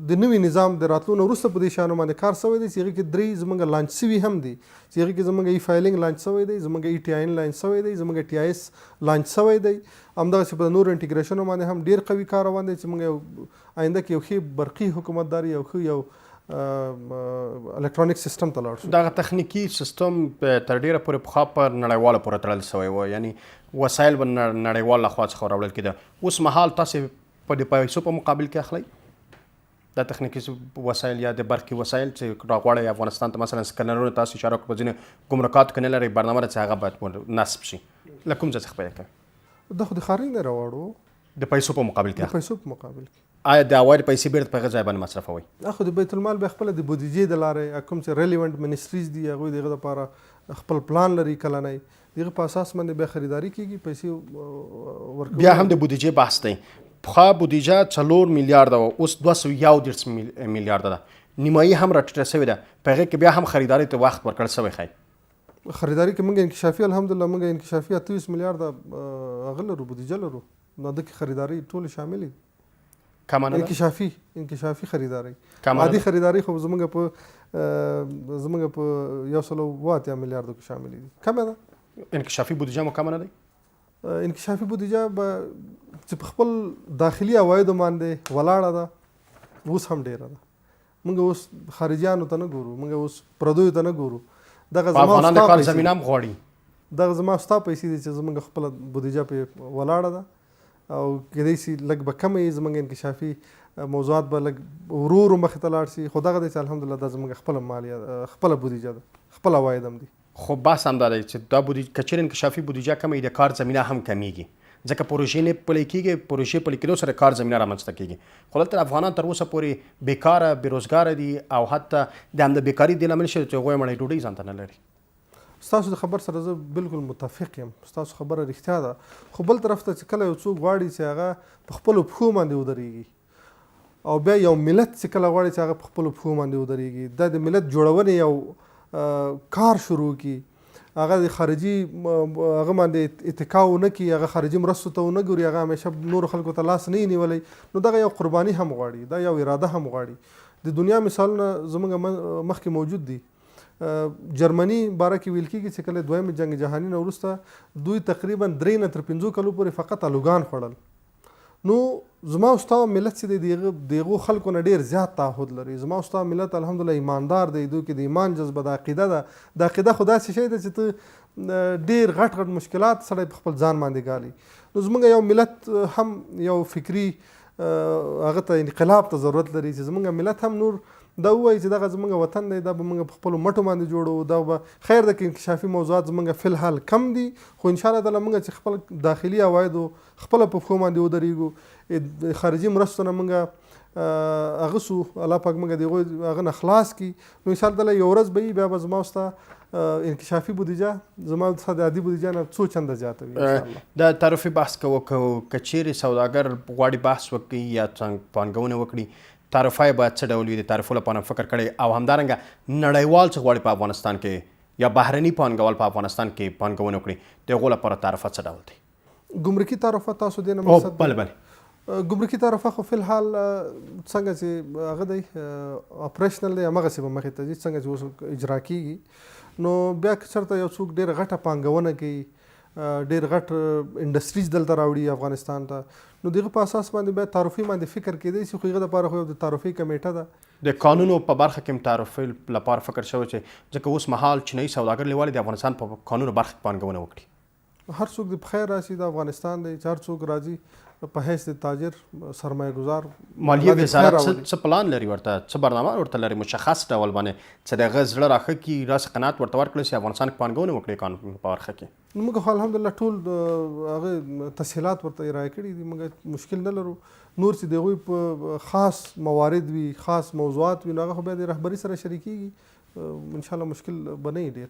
د نوي نظام د راتلو نه وروسته په دې شیانو باندې کار شوی دی چې هغې کې 3 زمونږ لانچ شوي هم دي، چې هغې کې زمونږ ای فایلینګ لانچ شوی دی، زمونږ ای ټي آی ان لانچ شوی دی، زمونږ ټي آی ایس لانچ شوی دی. همدغسې په نورو انټیګریشنو باندې هم ډېر قوي کار روان دی چې موږ یو آینده کې یو ښې برقي حکومتداري، یو ښه یو الکترونیک سیستم ته لاړ شو. دغه تخنیکي سیستم تر ډیره پورې پخوا پر نړیواله پورې تړل شوی و، یعنی وسایل به نړیوال لخوا څخه راوړل کېده. اوس مهال تاسې په د پیسو په مقابل کې اخلئ؟ د تخنیکي وسایل یا د برقي وسایل چې راغواړئ افغانستان ته مثلا سکنرونه تاسو اشاره وکړه په ځینې ګمرکاتو کې نه لرئ برنامه ده چې هغه باید نصب شي له کوم ځای څخه پیدا کوئ؟ دا خو د ښاري نه راوړو د پیسو په مقابل د کې پیسو په مقابل کې. آیا د عواید پیسې بیرته په هغه ځای باندې مصرفوئ؟ خو د بیت المال بیا خپله د بودیجې د لارې کوم چې ریلیونټ منسټریز دي هغوی د هغه دپاره خپل پلان لري کلنی، د هغه په اساس باندې بیا خریداري کېږي، پیسې ورکوي. بیا هم د بودیجې بحث دی. پخوا بودیجه 4 میلیارده وه، اوس 231 میلیارده ده، نیمایي هم راټیټه شوې ده. په هغې کې بیا هم خریداري ته وخت ورکړل شوی ښایي. خریداري کې موږ انکشافي الحمدلله موږ انکشافي 28 میلیارده هغه لرو بودیجه لرو، نو د کې خریداري ټولې شاملې دي. کمه نه ده؟ انکشافي خریداري. کمه عادي خریداري خو زموږ په 180 میلیاردو کې شاملې دي. کمه ده انکشافي بودیجه مو کمه نه دی؟ انکشافي بودیجه به چې په خپل داخلي عوایدو باندې ولاړه ده اوس هم ډیره ده. موږ اوس خارجیانو ته نه ګورو، موږ اوس پردیو ته نه ګورو. دغه افغانان د کار زمینه هم غواړي. دغه زما ستا پیسې دي چې زموږ خپله بودیجه پې ولاړه ده او کېدای شي لږ به کمه یي، زموږ انکشافي موضوعات به لږ ورو ورو مخې ته لاړ شي، خو دغه دی چې الحمدلله دا زموږ خپله مالیه خپله بودیجه ده، خپل عواید هم دي. خو بحث همدا دی چې دا بودیجه که چېرې انکشافي بودیجه کمه وي د کار زمینه هم کمیږي، ځکه پروژې نه پلي کېږي، پروژې پلي کېدو سره کار زمینه رامنځته کېږي. خو دلته افغانان تر اوسه پورې بیکاره بېروزګاره دي او حتی د همد بیکاري دې لامل شوی چې هغوی مړۍ ډوډۍ ځان ته نه لري. ستاسو د خبر سره زه بالکل متفق یم، ستاسو خبره رښتیا ده. خو بل طرف ته چې کله یو څوک غواړي چې هغه په خپلو پښو باندې ودرېږي او بیا یو ملت چې کله غواړي چې هغه په خپلو پښو باندې ودرېږي، دا د ملت جوړونې یو کار شروع کړي، هغه د خارجي هغه باندې اتکا ونه کړي، هغه خارجي مرستو ته ونه ګوري، هغه همیشه نورو خلکو ته لاس نه یې نیولی، نو دغه یو قرباني هم غواړي، دا یو اراده هم غواړي. د دنیا مثالونه زموږ مخکې موجود دي. جرمني باره کې ویل کېږي چې کله دویم جنګ جهاني نه وروسته دوی تقریبا 3 نه تر 5 کلو پورې فقط الوګان خوړل. نو زما او ستا ملت چې دی د هغو خلکو نه ډېر زیات تعهد لري. زما او ستا ملت الحمدلله ایماندار دی، دوی کې د ایمان جذبه د عقیده ده. د عقیده خو داسې شی ده چې ته ډېر غټ مشکلات سړی په خپل ځان باندې ګالي. نو زموږ یو ملت هم یو فکري هغه ته انقلاب ته ضرورت لري چې زموږ ملت هم نور دا ووایي چې دغه زموږ وطن دی، دا به موږ په خپلو مټو باندې جوړو، دا به خیر ده که انکشافي موضوعات زموږ فی الحال کم دي، خو انشاءالله تعالی موږ چې خپل داخلي عوایدو خپله په پښو باندې ودرېږو، خارجي مرستو نه موږ هغه سو الله پاک موږ د هغوی هغه نه خلاص کړي، نو انشاءالله تعالی یو ورځ به وي بیا به زما او ستا انکشافي بودیجه زما د عادي بودیجه نه څو چنده زیاته وي انشاءالله. د تعرفي بحث که چیرې سوداګر غواړي بحث وکړي یا پانګونه وکړي، تعرفه باید څه ډول وي؟ د تعرفو لپاره فکر کړی او همدارنګه نړیوال چې غواړي په افغانستان کې یا بهرني پانګوال په افغانستان کې پانګونه وکړي، د هغو لپاره تعرفه څه ډول دی؟ ګمرکي تعرفه تاسو دې نه مقصد؟ بله ګمرکي تعرفه خو فی الحال څنګه چې هغه دی اپریشنل دی، همغسې به مخې ته ځي څنګه چې اوس اجرا کېږي. نو بیا که چېرته یو څوک ډېره غټه پانګونه کوي، ډېر غټ انډسټریز دلته راوړي افغانستان ته، نو دغه په اساس باندې بیا تعرفي باندې فکر کېدی شي، خو هغه دپاره خو د تعرفي کمیټه ده. د قانونو په برخه کې هم تعرفي لپاره فکر شوی چې ځکه اوس مهال چینایي سوداګر لیوالي د افغانستان په قانونو برخه کې پانګونه وکړي. هر څوک د په خیر راشي، د افغانستان دی چې هر څوک راځي په حیث د تاجر سرمایه ګزار. مالیې وزارت څه پلان لري ورته، څه برنامه ورته لري مشخص ډول باندې چې د هغه زړه راښه کړي، راسې قناعت ورته ورکړی چې افغانستان کې پانګونه وکړي قانون په برخه کې؟ نو موږ خو الحمدلله ټول هغه تسهیلات ورته ارائه کړي دي، موږ مشکل نه لرو. نور چې د هغوی په خاص موارد وي، خاص موضوعات وي، نو هغه خو بیا د رهبري سره شریکېږي، انشاءالله مشکل به نه وي ډېر.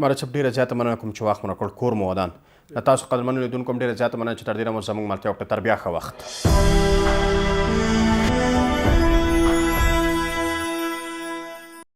مرچب ډېره زیاته مننه کوم چې وخت مو راکړ، کور مو ودان. له تاسو قدرمنو لیدونکو هم ډېره زیاته مننه چې تر دې نه مو زموږ ملتیا وکړه. تر بیا ښه وخت.